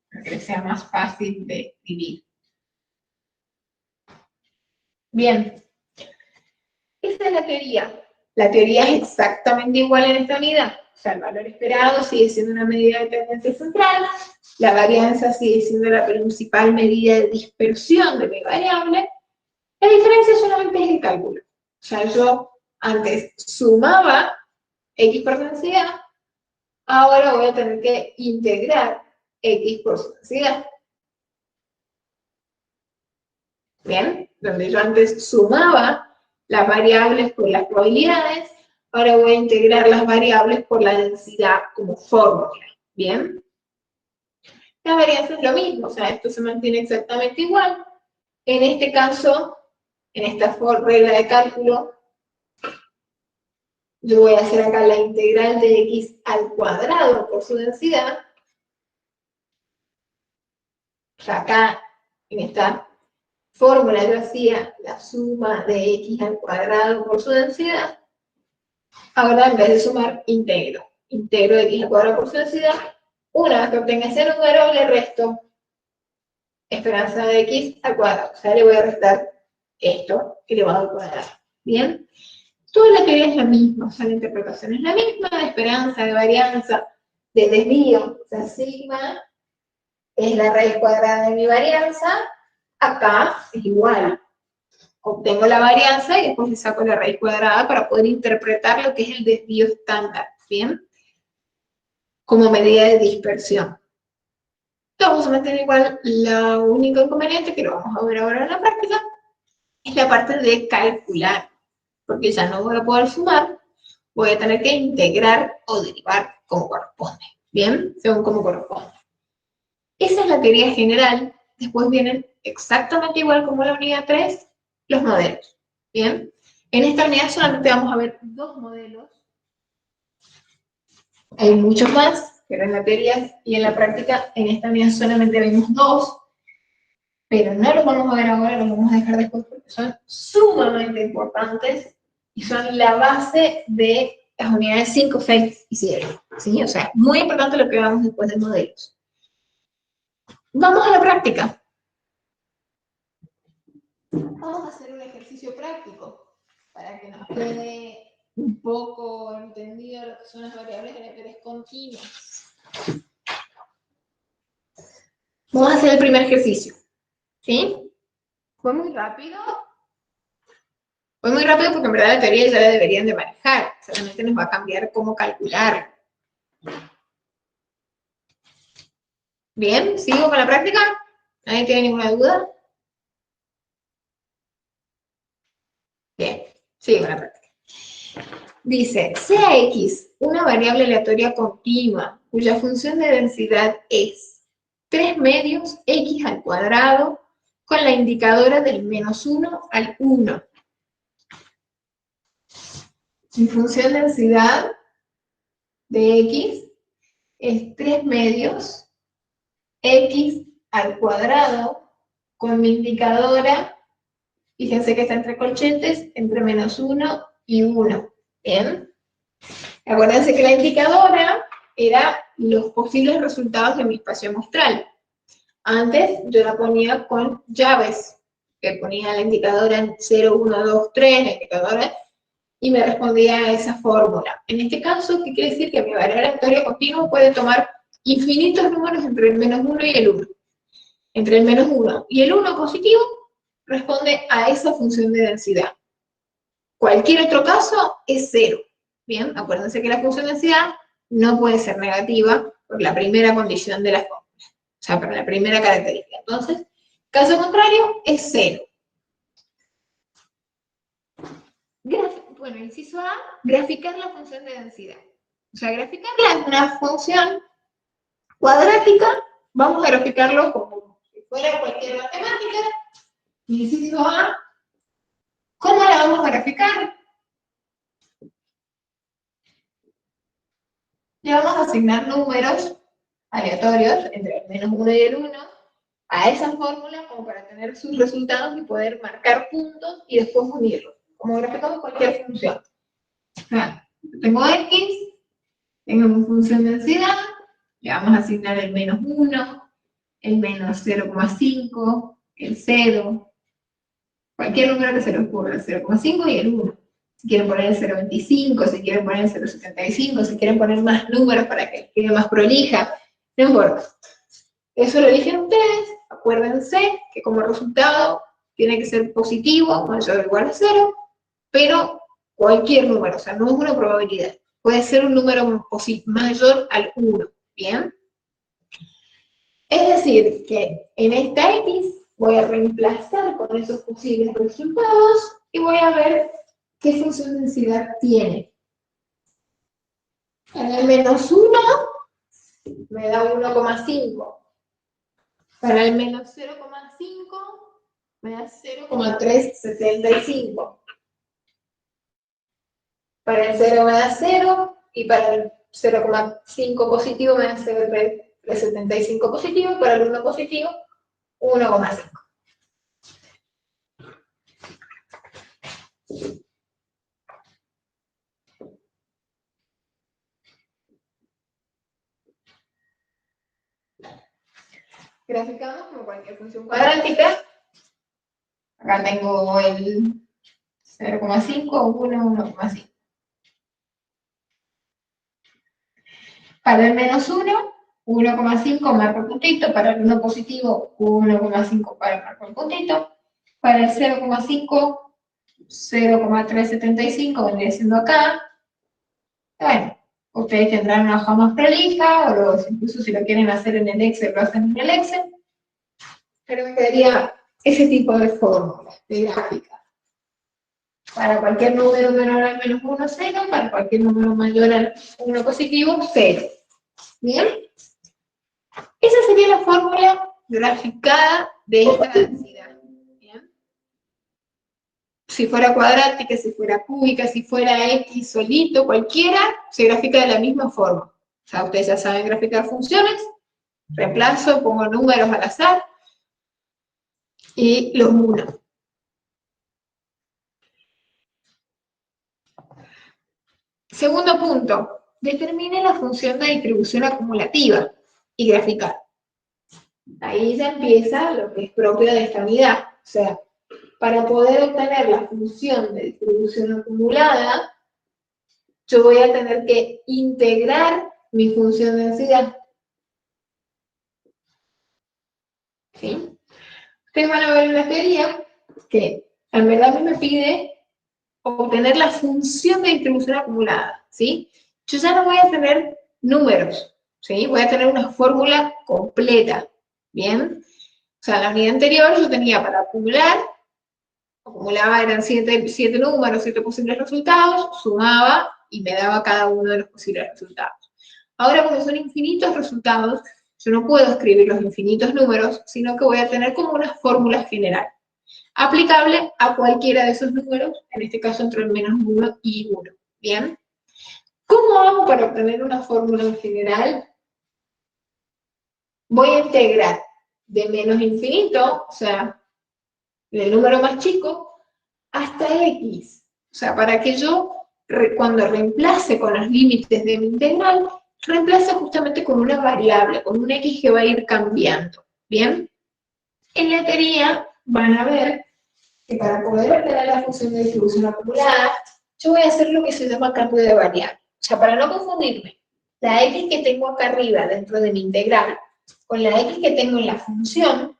para que sea más fácil de dividir. Bien, esa es la teoría. La teoría es exactamente igual en esta unidad. O sea, el valor esperado sigue siendo una medida de tendencia central, la varianza sigue siendo la principal medida de dispersión de mi variable. La diferencia solamente es el cálculo. O sea, yo antes sumaba x por densidad, ahora voy a tener que integrar x por su densidad. Bien, donde yo antes sumaba las variables por las probabilidades, ahora voy a integrar las variables por la densidad como fórmula. Bien. La varianza es lo mismo, o sea, esto se mantiene exactamente igual. En este caso, en esta regla de cálculo, yo voy a hacer acá la integral de x al cuadrado por su densidad. O sea, acá, en esta fórmula, yo hacía la suma de x al cuadrado por su densidad. Ahora, en vez de sumar, integro. Integro x al cuadrado por su densidad. Una vez que obtenga ese número, le resto esperanza de x al cuadrado. O sea, le voy a restar esto elevado al cuadrado. ¿Bien? Toda la teoría es la misma, o sea, la interpretación es la misma, de esperanza, de varianza, de desvío. O sea, sigma es la raíz cuadrada de mi varianza, acá es igual. Obtengo la varianza y después le saco la raíz cuadrada para poder interpretar lo que es el desvío estándar, ¿bien? Como medida de dispersión. Lo vamos a mantener igual, la única inconveniente que lo vamos a ver ahora en la práctica es la parte de calcular, porque ya no voy a poder sumar, voy a tener que integrar o derivar como corresponde, ¿bien? Según como corresponde. Esa es la teoría general, después vienen exactamente igual como la unidad 3, los modelos, ¿bien? En esta unidad solamente vamos a ver 2 modelos, hay muchos más, pero en la teoría y en la práctica, en esta unidad solamente vemos 2, pero no los vamos a ver ahora, los vamos a dejar después porque son sumamente importantes y son la base de las unidades 5, 6 y 7, ¿sí? O sea, muy importante lo que vemos después de modelos. Vamos a la práctica. Vamos a hacer un ejercicio práctico para que nos quede un poco entendido lo que son las variables aleatorias continuas. Vamos a hacer el primer ejercicio. ¿Sí? Fue muy rápido. Fue muy rápido porque en verdad la teoría ya la deberían de manejar. Solamente nos va a cambiar cómo calcular. Bien, ¿sigo con la práctica? ¿Nadie tiene ninguna duda? Bien, sigo con la práctica. Dice, sea X una variable aleatoria continua cuya función de densidad es 3 medios X al cuadrado con la indicadora del -1 al 1. Mi función de densidad de X es 3 medios X al cuadrado con mi indicadora, fíjense que está entre colchetes, entre -1 y 1. ¿Bien? Acuérdense que la indicadora era los posibles resultados de mi espacio muestral. Antes yo la ponía con llaves, que ponía la indicadora en 0, 1, 2, 3, la indicadora, y me respondía a esa fórmula. En este caso, ¿qué quiere decir? Que mi variable aleatoria continua puede tomar infinitos números entre el -1 y el 1. Entre el -1 y el 1 positivo, responde a esa función de densidad. Cualquier otro caso es 0. Bien, acuérdense que la función de densidad no puede ser negativa por la primera condición de la fórmula. O sea, por la primera característica. Entonces, caso contrario, es 0. Bueno, inciso A, graficar la función de densidad. O sea, graficarla es una función cuadrática. Vamos a graficarlo como si fuera cualquier matemática. Inciso A, ¿cómo la vamos a graficar? Le vamos a asignar números aleatorios entre el -1 y el 1, a esa fórmula como para tener sus resultados y poder marcar puntos y después unirlos, como graficamos cualquier función. O sea, tengo X, tengo mi función de densidad, le vamos a asignar el menos 1, el menos 0,5, el 0, cualquier número que se les ocurra, el 0,5 y el 1. Si quieren poner el 0,25, si quieren poner el 0,75, si quieren poner más números para que quede más prolija, no importa. Eso lo eligen ustedes, acuérdense que como resultado tiene que ser positivo, mayor o igual a 0, pero cualquier número, o sea, no es una probabilidad. Puede ser un número mayor al 1, ¿bien? Es decir, que en esta X voy a reemplazar con esos posibles resultados y voy a ver qué función de densidad tiene. Para el menos 1 me da 1,5. Para el menos 0,5 me da 0,375. Para el 0 me da 0 y para el 0,5 positivo me da 0,375 positivo y para el 1 positivo 1,5. Graficamos como cualquier función cuadrática. Acá tengo el 0,5, 1, 1,5. Para el menos 1, 1,5 marco el puntito. Para el 1 positivo, 1,5 marco el puntito. Para el 0,5, 0,375 vendría siendo acá. Bueno, ustedes tendrán una hoja más prolija, o incluso si lo quieren hacer en el Excel, lo hacen en el Excel. Pero me quedaría ese tipo de fórmulas de gráfica. Para cualquier número menor al menos 1, 0. Para cualquier número mayor al 1 positivo, 0. ¿Bien? Esa sería la fórmula graficada de esta densidad. ¿Bien? Si fuera cuadrática, si fuera cúbica, si fuera X solito, cualquiera, se grafica de la misma forma. O sea, ustedes ya saben graficar funciones, reemplazo, pongo números al azar y los uno. Segundo punto, determine la función de distribución acumulativa y graficar. Ahí ya empieza lo que es propio de esta unidad. O sea, para poder obtener la función de distribución acumulada, yo voy a tener que integrar mi función de densidad. ¿Sí? Ustedes van a ver en la teoría que en verdad a mí me pide obtener la función de distribución acumulada, ¿sí? Yo ya no voy a tener números, ¿sí? Voy a tener una fórmula completa, ¿bien? O sea, en la unidad anterior yo tenía para acumulaba, eran 7 números, 7 posibles resultados, sumaba y me daba cada uno de los posibles resultados. Ahora, como son infinitos resultados, yo no puedo escribir los infinitos números, sino que voy a tener como una fórmula general, aplicable a cualquiera de esos números, en este caso entre el menos 1 y 1, ¿bien? ¿Cómo hago para obtener una fórmula en general? Voy a integrar de menos infinito, o sea, del número más chico, hasta x. O sea, para que yo, cuando reemplace con los límites de mi integral, reemplace justamente con una variable, con un x que va a ir cambiando, ¿bien? En la teoría van a ver que para poder obtener la función de distribución acumulada, yo voy a hacer lo que se llama cambio de variable. O sea, para no confundirme, la x que tengo acá arriba dentro de mi integral con la x que tengo en la función,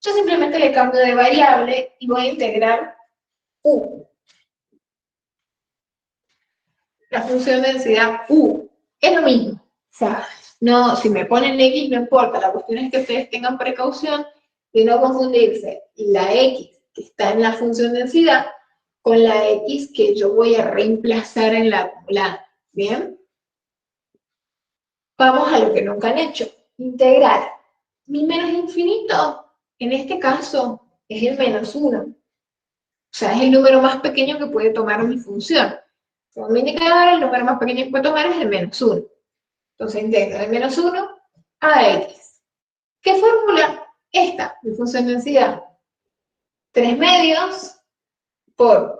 yo simplemente le cambio de variable y voy a integrar u. La función de densidad u es lo mismo. O sea, no, si me ponen x no importa, la cuestión es que ustedes tengan precaución de no confundirse la x que está en la función de densidad con la x que yo voy a reemplazar en la acumulada. ¿Bien? Vamos a lo que nunca han hecho. Integrar. Mi menos infinito, en este caso, es el menos 1. O sea, es el número más pequeño que puede tomar mi función. Según mi indicador, el número más pequeño que puede tomar es el menos 1. Entonces integro de menos 1 a x. ¿Qué fórmula esta, mi función de densidad. 3 medios por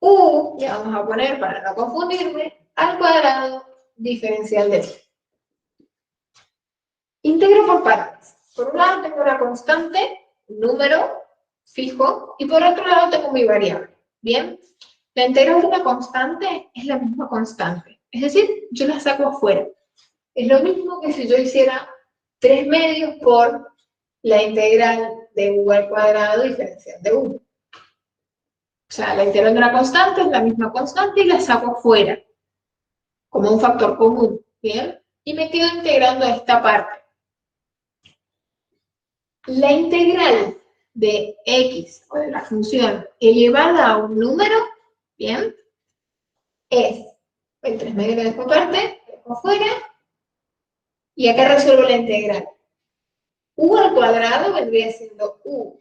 u, ya vamos a poner para no confundirme, al cuadrado diferencial de t. Integro por partes. Por un lado tengo una constante, un número fijo, y por otro lado tengo mi variable. ¿Bien? La integral de una constante es la misma constante. Es decir, yo la saco afuera. Es lo mismo que si yo hiciera 3 medios por la integral de u al cuadrado diferencial de 1. O sea, la integral de una constante es la misma constante y la saco afuera, como un factor común. ¿Bien? Y me quedo integrando esta parte. La integral de x o de la función elevada a un número, ¿bien? Es el 3 medios que dejo aparte, lo dejo afuera, y acá resuelvo la integral. U al cuadrado vendría siendo u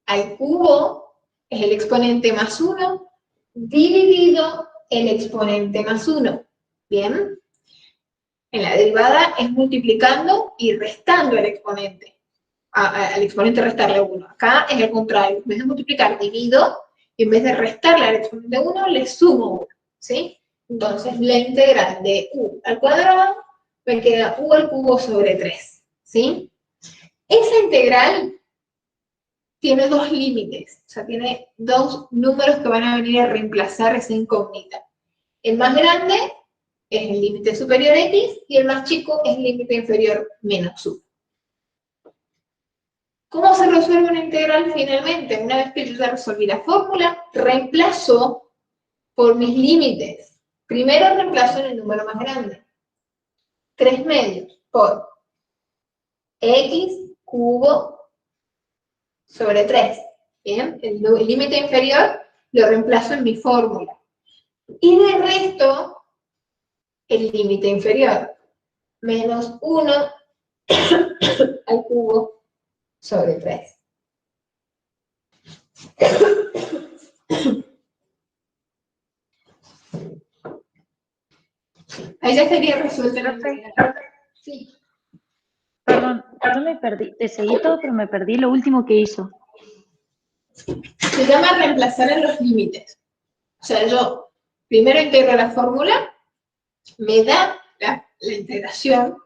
al cubo, es el exponente más 1, dividido el exponente más 1. ¿Bien? En la derivada es multiplicando y restando el exponente. Al exponente restarle 1. Acá es el contrario. En vez de multiplicar, divido, y en vez de restarle al exponente 1, le sumo 1. ¿Sí? Entonces, la integral de u al cuadrado me queda u al cubo sobre 3. ¿Sí? Esa integral tiene dos límites. O sea, tiene dos números que van a venir a reemplazar esa incógnita. El más grande es el límite superior x y el más chico es el límite inferior menos 1. ¿Cómo se resuelve una integral finalmente? Una vez que yo ya resolví la fórmula, reemplazo por mis límites. Primero reemplazo en el número más grande. 3 medios por x cubo sobre 3. ¿Bien? El límite inferior lo reemplazo en mi fórmula. Y de resto, el límite inferior. Menos 1 al cubo sobre 3. Ahí ya estaría resuelta la integral. Sí. Perdón, yo me perdí, te seguí todo, pero me perdí lo último que hizo. Se llama reemplazar en los límites. O sea, yo primero integro la fórmula, me da la integración,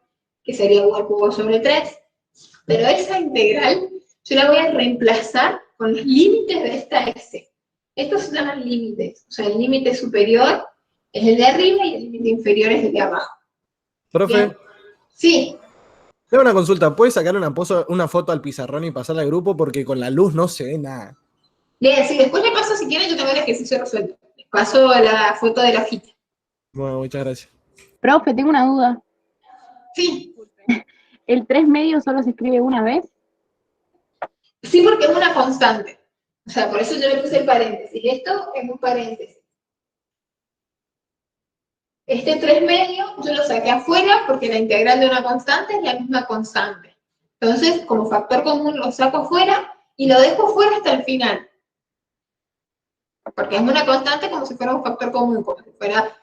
que sería u al cubo sobre 3, pero esa integral yo la voy a reemplazar con los límites de esta s. Estos se llaman límites. O sea, el límite superior es el de arriba y el límite inferior es el de abajo. Profe, ¿Bien? Sí. tengo una consulta. ¿Puedes sacar una foto al pizarrón y pasarla al grupo? Porque con la luz no se ve nada. Bien, si después le paso, si quieren, yo tengo el ejercicio resuelto. Les paso la foto de la hojita. Bueno, muchas gracias. Profe, tengo una duda. Sí. ¿El 3 medios solo se escribe una vez? Sí, porque es una constante. O sea, por eso yo le puse el paréntesis. Esto es un paréntesis. Este 3 medios yo lo saqué afuera porque la integral de una constante es la misma constante. Entonces, como factor común lo saco afuera y lo dejo fuera hasta el final. Porque es una constante como si fuera un factor común, como si fuera,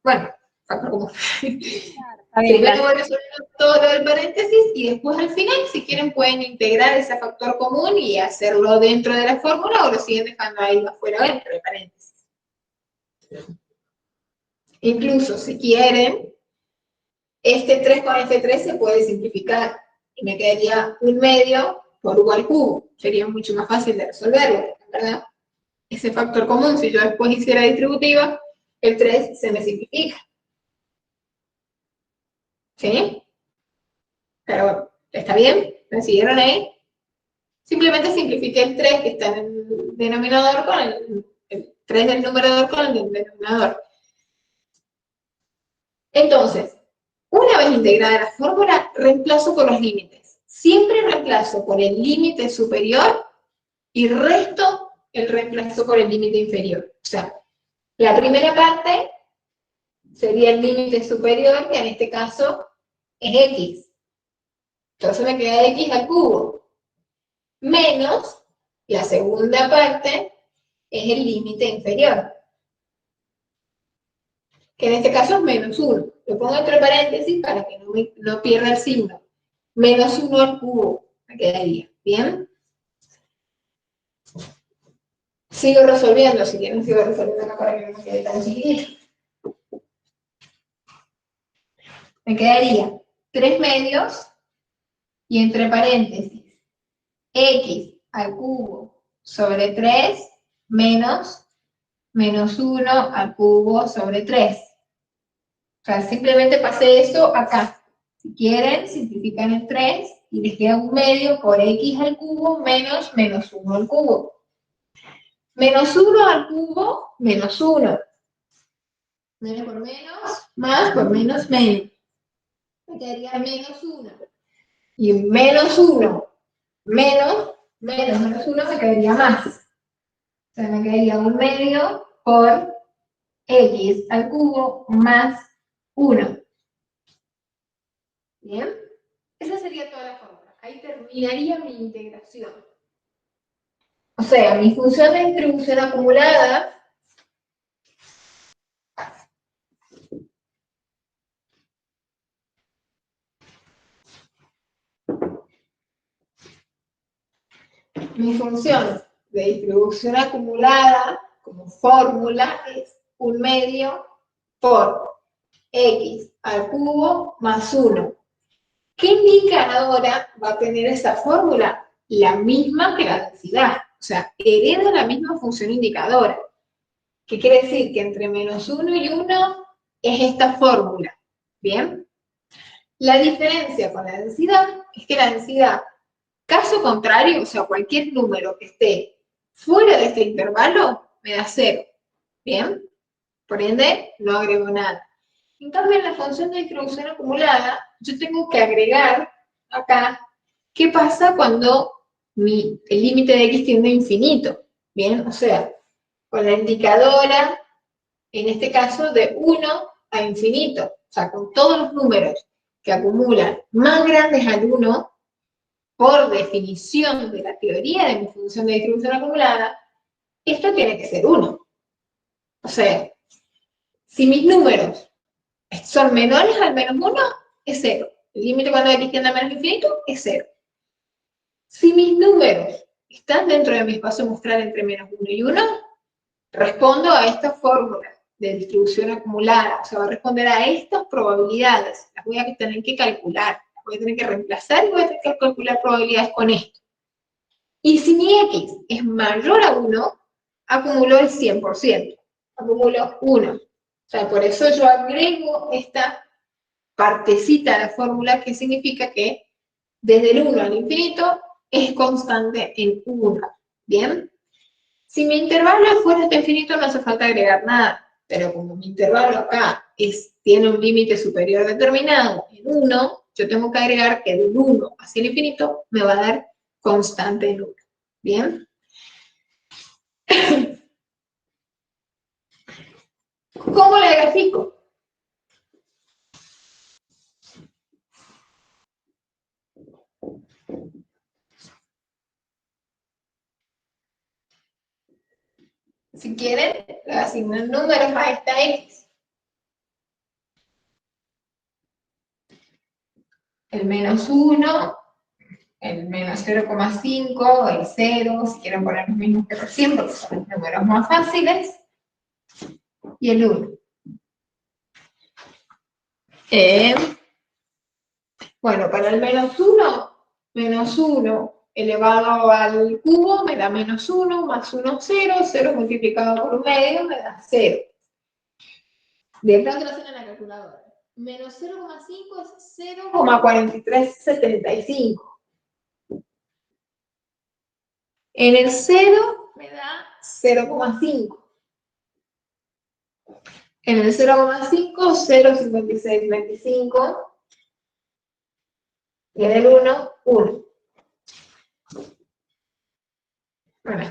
bueno, factor común. Está bien, Primero voy resolviendo todo lo del paréntesis y después al final, si quieren, pueden integrar ese factor común y hacerlo dentro de la fórmula o lo siguen dejando ahí afuera dentro del paréntesis. Incluso, si quieren, este 3 con este 3 se puede simplificar y me quedaría 1 medio por u al cubo. Sería mucho más fácil de resolverlo, ¿verdad? Ese factor común, si yo después hiciera distributiva, el 3 se me simplifica. ¿Sí? Pero bueno, ¿está bien? ¿Me siguieron ahí? Simplemente simplifiqué el 3 que está en el denominador con el 3 del numerador con el denominador. Entonces, una vez integrada la fórmula, reemplazo por los límites. Siempre reemplazo por el límite superior y resto el reemplazo por el límite inferior. O sea, la primera parte sería el límite superior, que en este caso es x. Entonces me queda x al cubo. Menos la segunda parte es el límite inferior, que en este caso es menos 1. Lo pongo entre paréntesis para que no pierda el signo. Menos 1 al cubo. me quedaría, ¿bien? Sigo resolviendo, si quieren sigo resolviendo acá para que no me quede tan chiquitito. Me quedaría 3 medios y entre paréntesis x al cubo sobre 3 menos 1 al cubo sobre 3. O sea, simplemente pasé eso acá. Si quieren, simplifican en 3 y les queda un medio por x al cubo menos 1 al cubo. Menos 1 al cubo, menos 1. Menos por menos, más por menos, menos. Me quedaría menos 1. Y menos 1, menos 1 me quedaría más. O sea, me quedaría un medio por x al cubo más 1. ¿Bien? Esa sería toda la fórmula. Ahí terminaría mi integración. O sea, mi función de distribución acumulada como fórmula es un medio por x al cubo más 1. ¿Qué indicadora va a tener esta fórmula? La misma que la densidad. O sea, hereda la misma función indicadora. ¿Qué quiere decir? Que entre menos 1 y 1 es esta fórmula. ¿Bien? La diferencia con la densidad es que la densidad, caso contrario, o sea, cualquier número que esté fuera de este intervalo, me da 0. ¿Bien? Por ende, no agrego nada. En cambio, en la función de distribución acumulada, yo tengo que agregar acá qué pasa cuando el límite de x tiende a infinito. Bien, o sea, con la indicadora, en este caso, de 1 a infinito. O sea, con todos los números que acumulan más grandes al 1, por definición de la teoría de mi función de distribución acumulada, esto tiene que ser 1. O sea, si mis números son menores al menos 1, es 0. El límite cuando x tiende a menos infinito es 0. Si mis números están dentro de mi espacio muestral entre menos 1 y 1, respondo a esta fórmula de distribución acumulada. O sea, va a responder a estas probabilidades. Las voy a tener que calcular. Las voy a tener que reemplazar y voy a tener que calcular probabilidades con esto. Y si mi x es mayor a 1, acumulo el 100%. Acumulo 1. O sea, por eso yo agrego esta partecita de la fórmula que significa que desde el 1 al infinito es constante en 1. ¿Bien? Si mi intervalo es fuera de infinito no hace falta agregar nada, pero como mi intervalo acá tiene un límite superior determinado en 1, yo tengo que agregar que del 1 hacia el infinito me va a dar constante en 1. ¿Bien? ¿Cómo la grafico? Si quieren, le asignan números a esta x. El menos 1, el menos 0,5, el 0, si quieren poner los mismos que recién, porque son los números más fáciles, y el 1. Bueno, para el menos 1 elevado al cubo me da menos 1, más 1, 0, 0 multiplicado por un medio me da 0. De pronto lo hacen en la calculadora. Menos 0,5 es 0,4375. En el 0 me da 0,5. En el 0,5, 0,5625. Y en el 1, 1. Bueno.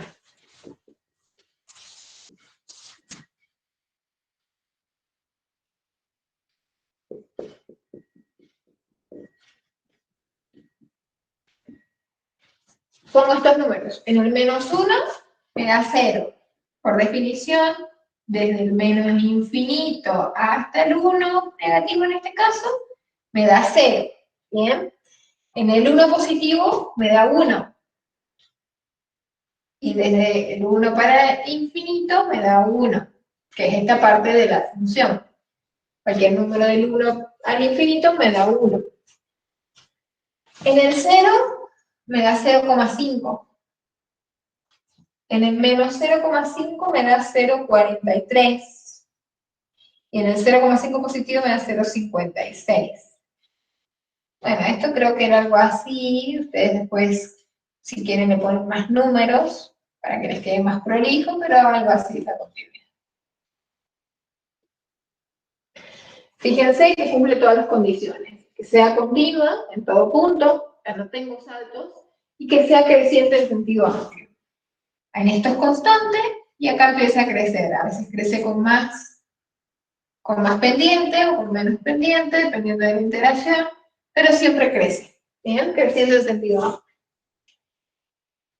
Pongo estos números. En el menos 1 me da 0. Por definición, desde el menos infinito hasta el 1, negativo en este caso, me da 0. ¿Bien? En el 1 positivo me da 1. Y desde el 1 para infinito me da 1, que es esta parte de la función. Cualquier número del 1 al infinito me da 1. En el 0 me da 0,5. En el menos 0,5 me da 0,43. Y en el 0,5 positivo me da 0,56. Bueno, esto creo que era algo así. Ustedes después, si quieren, le ponen más números para que les quede más prolijo, pero algo así la continuidad. Fíjense que cumple todas las condiciones. Que sea continua en todo punto, que no tengo saltos, y que sea creciente en sentido amplio. En esto es constante, y acá empieza a crecer. A veces crece con más pendiente o con menos pendiente, dependiendo de la interacción, pero siempre crece. ¿Bien? Creciendo en sentido amplio.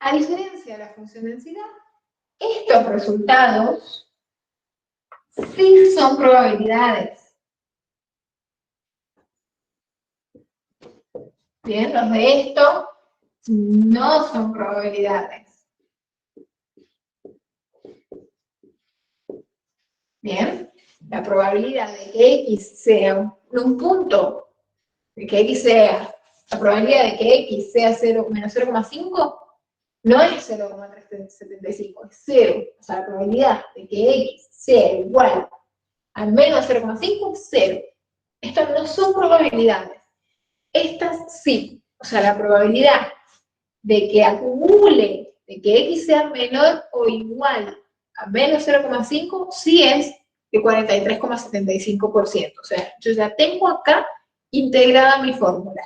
A diferencia de la función de densidad, estos resultados sí son probabilidades. Bien, los de esto no son probabilidades. Bien, la probabilidad de que X sea un punto, de que X sea, la probabilidad de que X sea 0, menos 0,5, no es 0,375, es 0. O sea, la probabilidad de que X sea igual a menos 0,5 es 0. Estas no son probabilidades. Estas sí. O sea, la probabilidad de que acumule, de que X sea menor o igual a menos 0,5, sí es de 43,75%. O sea, yo ya tengo acá integrada mi fórmula.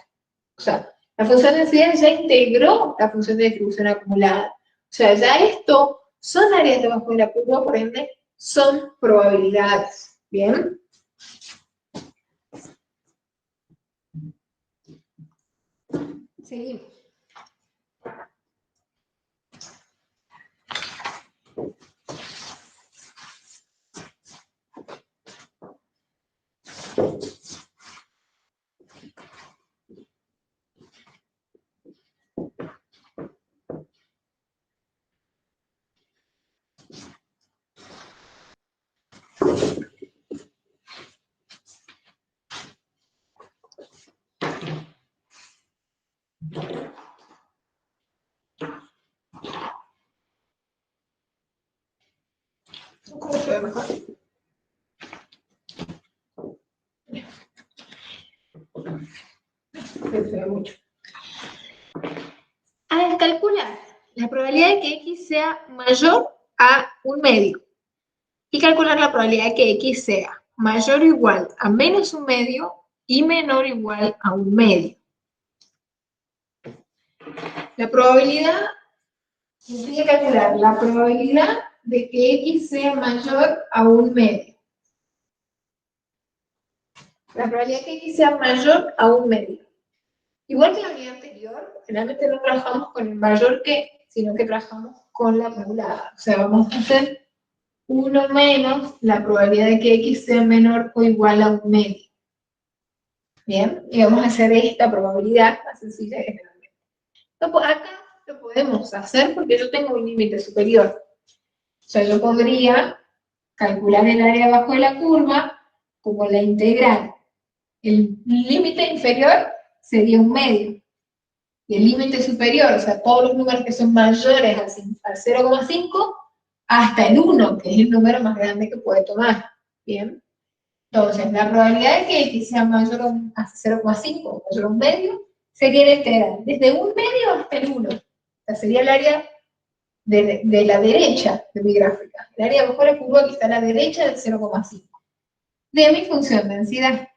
O sea, la función de densidad ya integró la función de distribución acumulada. O sea, ya esto son áreas debajo de la curva, por ende, son probabilidades. ¿Bien? Seguimos. ¿Cómo se ve mejor? Se ve mucho. Al calcular la probabilidad de que X sea mayor a un medio y calcular la probabilidad de que X sea mayor o igual a menos un medio y menor o igual a un medio. La probabilidad, tiene que calcular la probabilidad de que X sea mayor a un medio. La probabilidad de que X sea mayor a un medio. Igual que la unidad anterior, generalmente no trabajamos con el mayor que, sino que trabajamos con la modulada. O sea, vamos a hacer 1 menos la probabilidad de que X sea menor o igual a un medio. Bien, y vamos a hacer esta probabilidad más sencilla que generalmente. Entonces, acá lo podemos hacer porque yo tengo un límite superior. O sea, yo podría calcular el área abajo de la curva como la integral. El límite inferior sería un medio. Y el límite superior, o sea, todos los números que son mayores al 0,5, hasta el 1, que es el número más grande que puede tomar. ¿Bien? Entonces, la probabilidad de que X sea mayor a 0,5 o mayor a un medio sería la integral, desde un medio hasta el 1. O sea, sería el área de la derecha de mi gráfica. El área abajo de la curva que está a la derecha del 0,5. De mi función de densidad.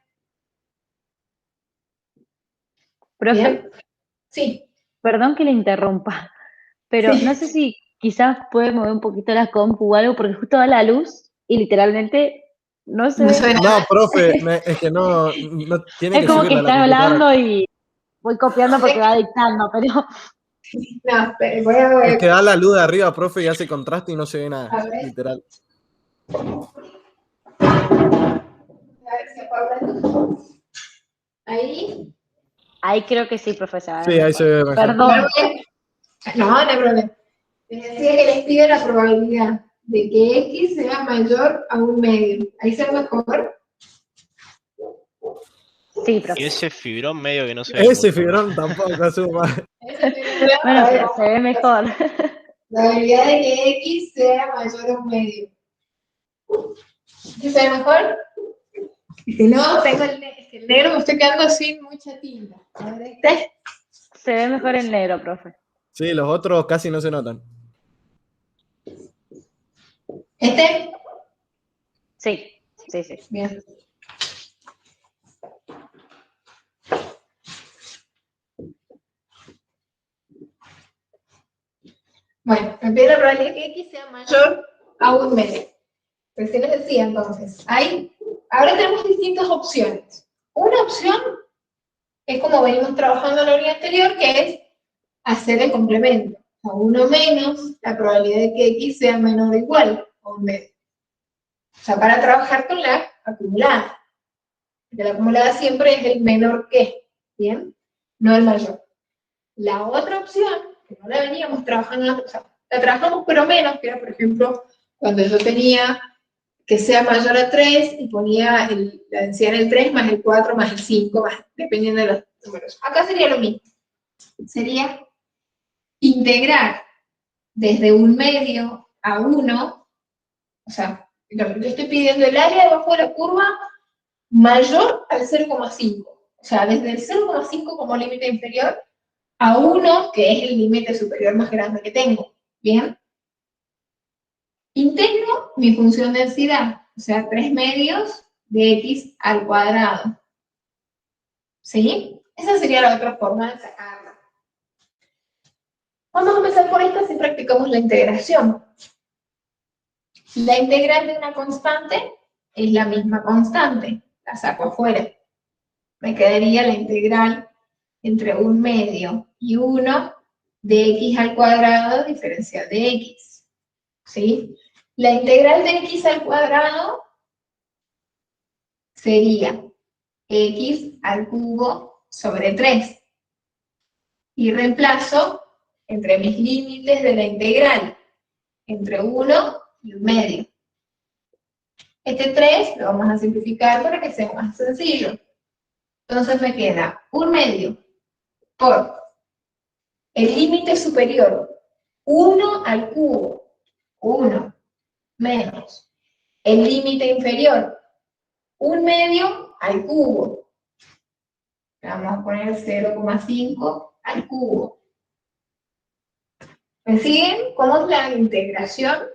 Profe, ¿Bien? Sí. perdón que le interrumpa, pero Sí. no sé si quizás puede mover un poquito la compu o algo, porque justo da la luz y literalmente no se No ve. suena. No, profe, es que no tiene Es que como que subirla a la está computadora. hablando y voy copiando porque va dictando, pero No, pero voy a Es que ver. da la luz de arriba, profe, y hace contraste y no se ve nada, A ver. literal. A ver si apaga la luz. Ahí. Ahí creo que sí, profesor. Sí, ahí se ve mejor. Perdón. No, no hay problema. Les decía que les pide la probabilidad de que X sea mayor a un medio. Ahí se ve mejor. Sí, Y profesor. ese fibrón medio que no se ve Ese mucho. fibrón tampoco suma. Bueno, pero se ve mejor. La probabilidad de que X sea mayor a un medio. ¿Qué se ve mejor? Y si no, tengo es que el negro me estoy quedando sin mucha tinta. A ver, este. Se ve mejor en negro, profe. Sí, los otros casi no se notan. Este. Sí, sí, sí. Bien. Bueno, me pide la probabilidad de que X sea mayor a un medio. Pues sí les decía entonces, ahora tenemos distintas opciones. Una opción es como venimos trabajando en la unidad anterior, que es hacer el complemento. A 1 menos la probabilidad de que X sea menor o igual a un medio. O sea, para trabajar con la acumulada. Porque la acumulada siempre es el menor que, ¿bien? No el mayor. La otra opción, que no la veníamos trabajando, o sea, la trabajamos pero menos, que era, por ejemplo, cuando yo tenía que sea mayor a 3 y ponía la densidad en el 3 más el 4 más el 5, más, dependiendo de los números. Acá sería lo mismo. Sería integrar desde un medio a 1, o sea, yo estoy pidiendo el área debajo de la curva mayor al 0,5. O sea, desde el 0,5 como límite inferior a 1, que es el límite superior más grande que tengo. ¿Bien? Integro mi función densidad, o sea, 3 medios de X al cuadrado. ¿Sí? Esa sería la otra forma de sacarla. Vamos a empezar por esta si practicamos la integración. La integral de una constante es la misma constante. La saco afuera. Me quedaría la integral entre un medio y 1 de X al cuadrado diferencial de X. ¿Sí? La integral de X al cuadrado sería X al cubo sobre 3. Y reemplazo entre mis límites de la integral, entre 1 y 1 medio. Este 3 lo vamos a simplificar para que sea más sencillo. Entonces me queda 1 medio por el límite superior, 1 al cubo, 1 menos el límite inferior, 1 medio al cubo. Vamos a poner 0,5 al cubo. ¿Me siguen? ¿Cómo es la integración?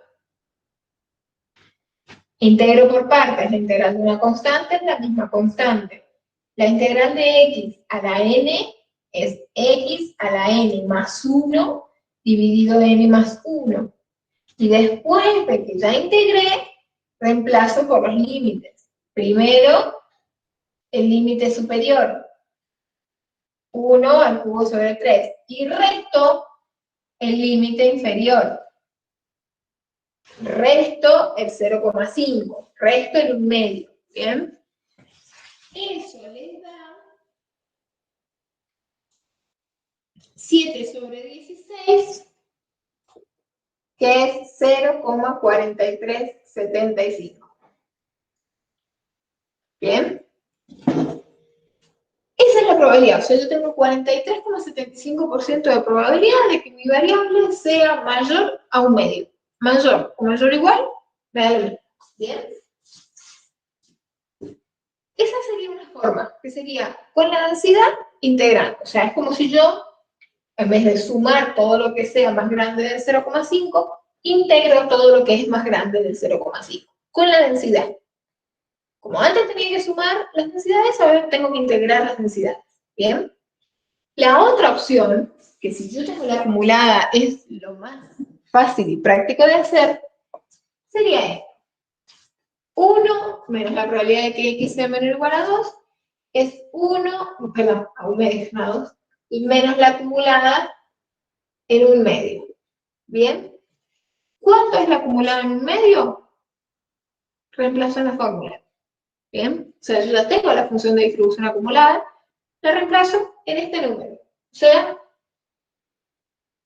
Integro por partes. La integral de una constante es la misma constante. La integral de X a la N es X a la N más 1 dividido N más 1. Y después de que ya integré, reemplazo por los límites. Primero, el límite superior, 1 al cubo sobre 3. Y resto el límite inferior. Resto el 0,5. Resto el 1 medio. ¿Bien? Eso les da 7 sobre 16, que es 0,4375. ¿Bien? Esa es la probabilidad. O sea, yo tengo 43,75% de probabilidad de que mi variable sea mayor a 1 medio. Mayor o mayor o igual, me da lo mismo. ¿Bien? Esa sería una forma, que sería con la densidad integrando. O sea, es como si yo, en vez de sumar todo lo que sea más grande del 0,5, integro todo lo que es más grande del 0,5. Con la densidad. Como antes tenía que sumar las densidades, ahora tengo que integrar las densidades. ¿Bien? La otra opción, que si yo tengo la acumulada es lo más fácil y práctico de hacer, sería esto. 1 menos la probabilidad de que X sea menor o igual a 2 es 1, perdón, a 1 medio, no a 2, y menos la acumulada en 1 medio. ¿Bien? ¿Cuánto es la acumulada en 1 medio? Reemplazo en la fórmula. ¿Bien? O sea, yo ya tengo la función de distribución acumulada, la reemplazo en este número. O sea,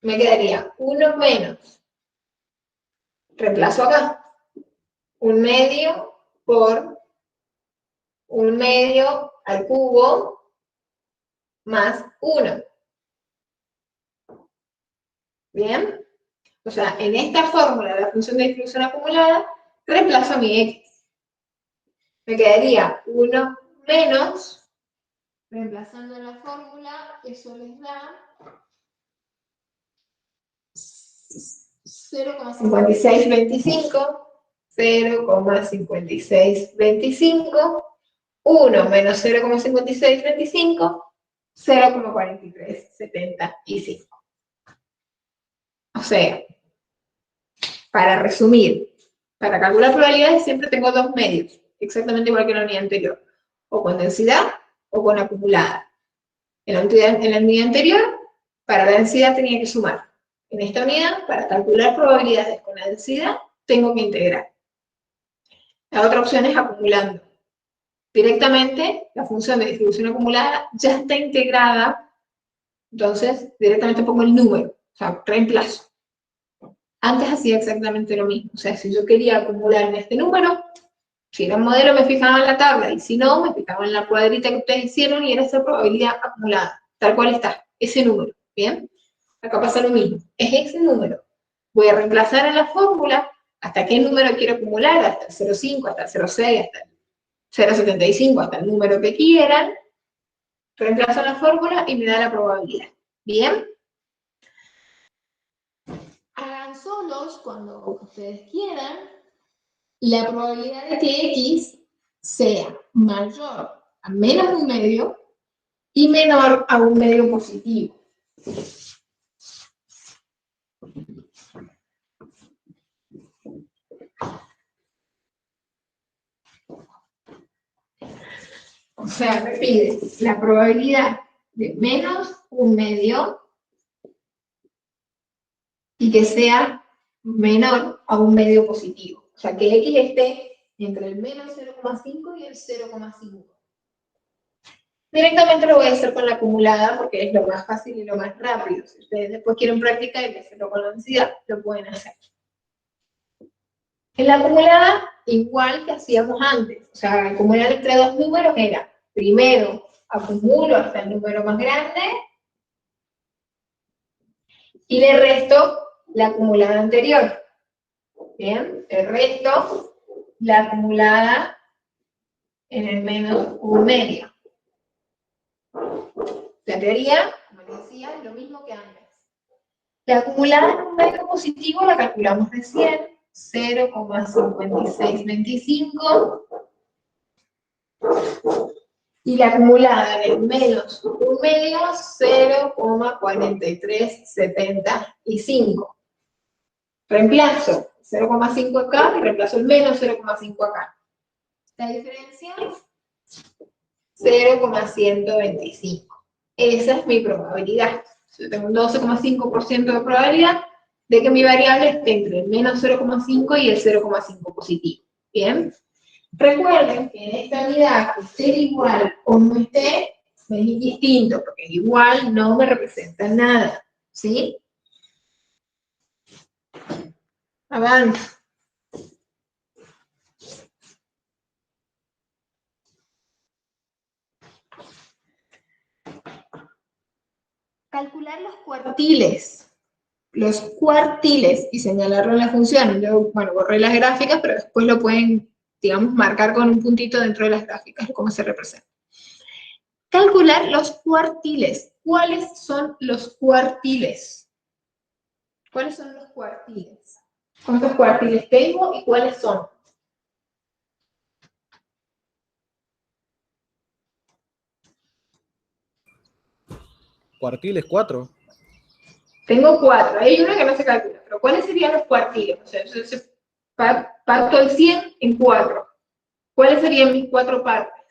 me quedaría 1 menos, reemplazo acá, 1/2 por 1/2 al cubo más 1. ¿Bien? O sea, en esta fórmula de la función de distribución acumulada, reemplazo mi x. Me quedaría 1 menos, reemplazando la fórmula, eso les da 0,5625, 0,5625, 1 menos 0,5625, 0,4375. O sea, para resumir, para calcular probabilidades siempre tengo dos medios, exactamente igual que en la unidad anterior, o con densidad o con acumulada. En la unidad anterior, para la densidad tenía que sumar. En esta unidad, para calcular probabilidades con la densidad, tengo que integrar. La otra opción es acumulando. Directamente, la función de distribución acumulada ya está integrada, entonces directamente pongo el número, o sea, reemplazo. Antes hacía exactamente lo mismo, o sea, si yo quería acumular en este número, si era un modelo me fijaba en la tabla, y si no, me fijaba en la cuadrita que ustedes hicieron y era esa probabilidad acumulada, tal cual está, ese número, ¿bien? Acá pasa lo mismo, es ese número. Voy a reemplazar en la fórmula hasta qué número quiero acumular, hasta el 0,5, hasta el 0,6, hasta el 0,75, hasta el número que quieran, reemplazo la fórmula y me da la probabilidad, ¿bien? Hagan solos cuando ustedes quieran la probabilidad de que x sea mayor a menos 1/2 y menor a 1/2 positivo. O sea, me pide la probabilidad de menos 1/2 y que sea menor a 1/2 positivo. O sea, que x esté entre el menos 0,5 y el 0,5. Directamente lo voy a hacer con la acumulada porque es lo más fácil y lo más rápido. Si ustedes después quieren practicar y hacerlo con la densidad, lo pueden hacer. En la acumulada, igual que hacíamos antes. O sea, acumular entre dos números era, primero acumulo hasta el número más grande y le resto la acumulada anterior. Bien, el resto, la acumulada en el menos 1/2. La teoría, como les decía, es lo mismo que antes. La acumulada en 1/2 positivo la calculamos recién, 0,5625. Y la acumulada en el menos 1/2, 0,4375. Reemplazo 0,5 acá y reemplazo el menos 0,5 acá. La diferencia, 0,125. Esa es mi probabilidad. Yo tengo un 12,5% de probabilidad de que mi variable esté entre el menos 0,5 y el 0,5 positivo. ¿Bien? Recuerden que en esta unidad, que esté igual o no esté, es indistinto, porque igual no me representa nada. ¿Sí? Avanza. Calcular los cuartiles. Los cuartiles y señalarlo en la función. Yo, bueno, borré las gráficas, pero después lo pueden, digamos, marcar con un puntito dentro de las gráficas, cómo se representa. Calcular los cuartiles. ¿Cuáles son los cuartiles? ¿Cuáles son los cuartiles? ¿Cuántos cuartiles tengo y cuáles son? Cuartiles 4. Tengo 4. Hay uno que no se calcula, pero ¿cuáles serían los cuartiles? O sea, yo parto el 100 en 4. ¿Cuáles serían mis 4 partes?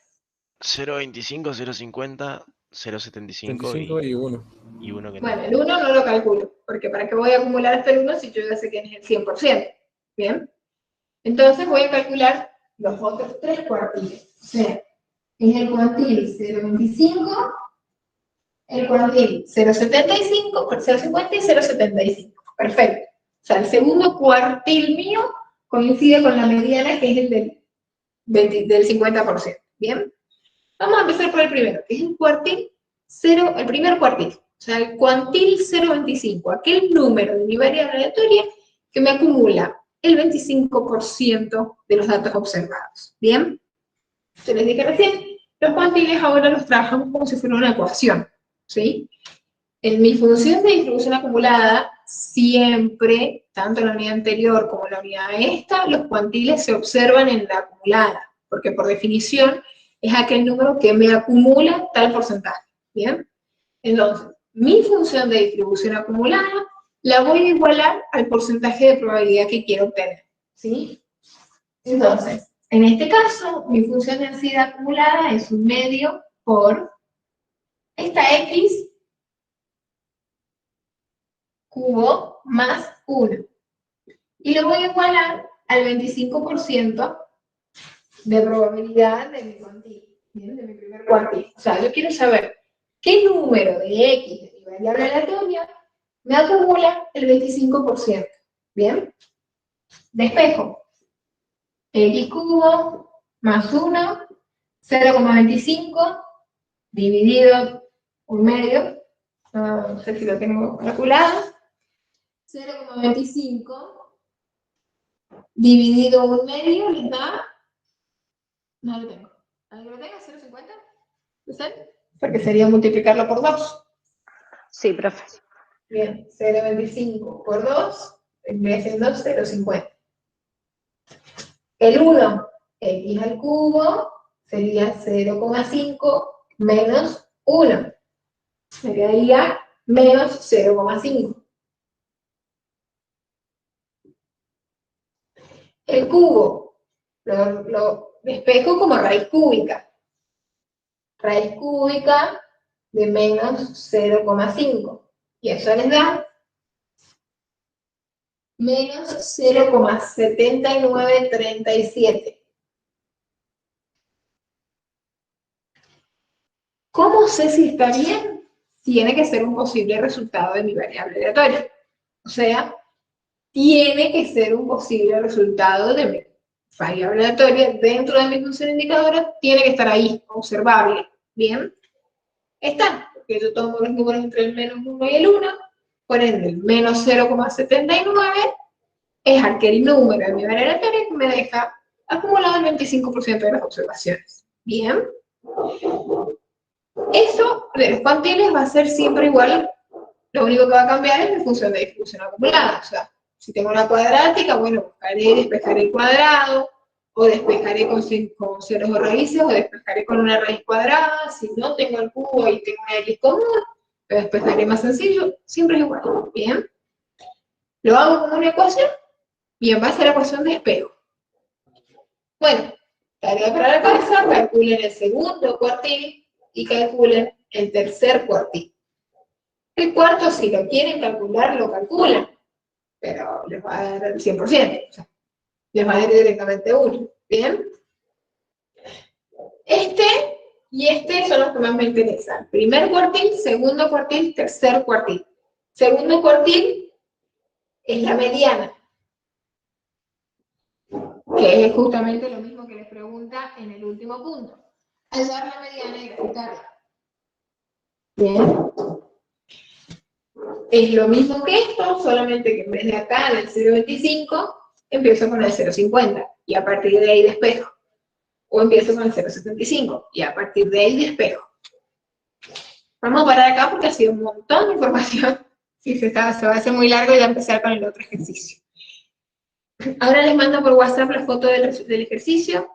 0,25, 0,50, 0,75 25 y 1. y 1 que no. Bueno, el 1 no lo calculo, porque ¿para qué voy a acumular hasta el 1 si yo ya sé que es el 100%? ¿Bien? Entonces voy a calcular los otros 3 cuartiles. O sea, es el cuartil 0,25, el cuartil 0,75, 0,50 y 0,75. Perfecto. O sea, el segundo cuartil mío coincide con la mediana, que es el del 50%. ¿Bien? Vamos a empezar por el primero, que es el cuartil 0, el primer cuartil. O sea, el cuantil 0,25, aquel número de mi variable aleatoria que me acumula el 25% de los datos observados. ¿Bien? Yo les dije recién, los cuantiles ahora los trabajamos como si fuera una ecuación. ¿Sí? En mi función de distribución acumulada, siempre, tanto en la unidad anterior como en la unidad esta, los cuantiles se observan en la acumulada, porque por definición es aquel número que me acumula tal porcentaje. ¿Bien? Entonces, mi función de distribución acumulada la voy a igualar al porcentaje de probabilidad que quiero obtener. ¿Sí? Entonces, en este caso, mi función de densidad acumulada es un medio por esta X cubo más 1. Y lo voy a igualar al 25% de probabilidad de mi cuantil, ¿bien? De mi primer cuartil. O sea, yo quiero saber qué número de X de mi variable aleatoria me acumula el 25%. ¿Bien? Despejo. X cubo más 1, 0,25 dividido un medio, no sé si lo tengo calculado, 0,25 dividido un medio les da, no lo tengo, ¿alguien lo tengo? ¿0,50? ¿Lo saben? Porque sería multiplicarlo por 2. Sí, profe. Bien, 0,25 por 2, vendría siendo 0,50. El 1, x al cubo, sería 0,5 menos 1. Me quedaría menos 0,5. El cubo lo despejo como raíz cúbica. Raíz cúbica de menos 0,5. Y eso les da menos 0,7937. ¿Cómo sé si está bien? Tiene que ser un posible resultado de mi variable aleatoria. O sea, tiene que ser un posible resultado de mi variable aleatoria dentro de mi función indicadora, tiene que estar ahí, observable. ¿Bien? Está, porque yo tomo los números entre el menos 1 y el 1, por ende el menos 0,79 es aquel número de mi variable aleatoria que me deja acumulado el 25% de las observaciones. ¿Bien? Eso de los cuantiles va a ser siempre igual, lo único que va a cambiar es mi función de distribución acumulada. O sea, si tengo una cuadrática, bueno, buscaré y despejaré el cuadrado, o despejaré con ceros o raíces, o despejaré con una raíz cuadrada. Si no tengo el cubo y tengo una X común, lo despejaré más sencillo, siempre es igual. ¿Bien? Lo hago como una ecuación, y en base a la ecuación de espejo. Bueno, tarea para la cabeza, calculen el segundo cuartil y calculen el tercer cuartil. El cuarto, si lo quieren calcular, lo calculan, pero les va a dar el 100%, o sea, les va a dar directamente 1, ¿bien? Este y este son los que más me interesan. Primer cuartil, segundo cuartil, tercer cuartil. Segundo cuartil es la mediana, que es justamente lo mismo que les pregunta en el último punto. Hallar la mediana y graficarla. Bien. Es lo mismo que esto, solamente que en vez de acá, del 0,25, empiezo con el 0,50, y a partir de ahí despejo. O empiezo con el 0,75, y a partir de ahí despejo. Vamos a parar acá porque ha sido un montón de información. Si se va a hacer muy largo y ya empezar con el otro ejercicio. Ahora les mando por WhatsApp la foto del ejercicio,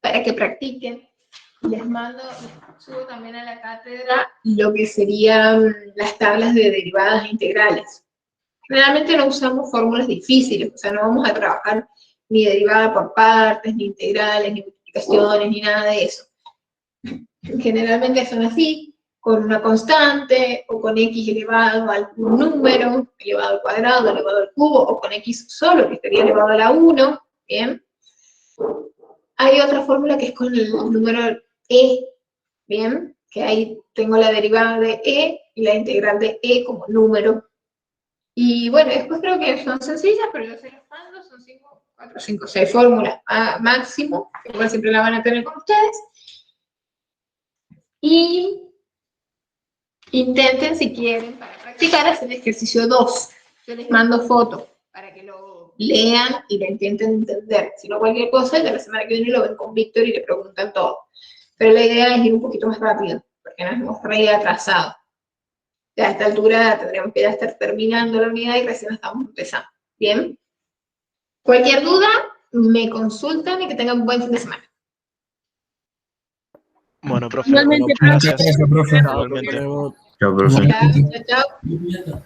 para que practiquen. Les mando, les subo también a la cátedra lo que serían las tablas de derivadas e integrales. Generalmente no usamos fórmulas difíciles, o sea, no vamos a trabajar ni derivada por partes, ni integrales, ni multiplicaciones, ni nada de eso. Generalmente son así, con una constante, o con x elevado a algún número, elevado al cuadrado, elevado al cubo, o con x solo, que estaría elevado a la 1, ¿bien? Hay otra fórmula que es con el número e, ¿bien? que ahí tengo la derivada de e y la integral de e como número. Y bueno, después creo que son sencillas, pero yo se las mando, son 4, 5, 6 fórmulas máximo, que igual siempre la van a tener con ustedes. Y intenten, si quieren, para practicar, hacer el ejercicio 2. Yo les mando fotos para que lo lean y lo intenten entender. Si no, cualquier cosa, ya la semana que viene lo ven con Víctor y le preguntan todo. Pero la idea es ir un poquito más rápido, porque nos hemos atrasado. Ya a esta altura tendríamos que ya estar terminando la unidad y recién estamos empezando. ¿Bien? Cualquier duda, me consultan y que tengan un buen fin de semana. Bueno, profe, Igualmente, muchas gracias. Gracias, profe. Igualmente. Nos vemos. Chao, profe. Chao, chao.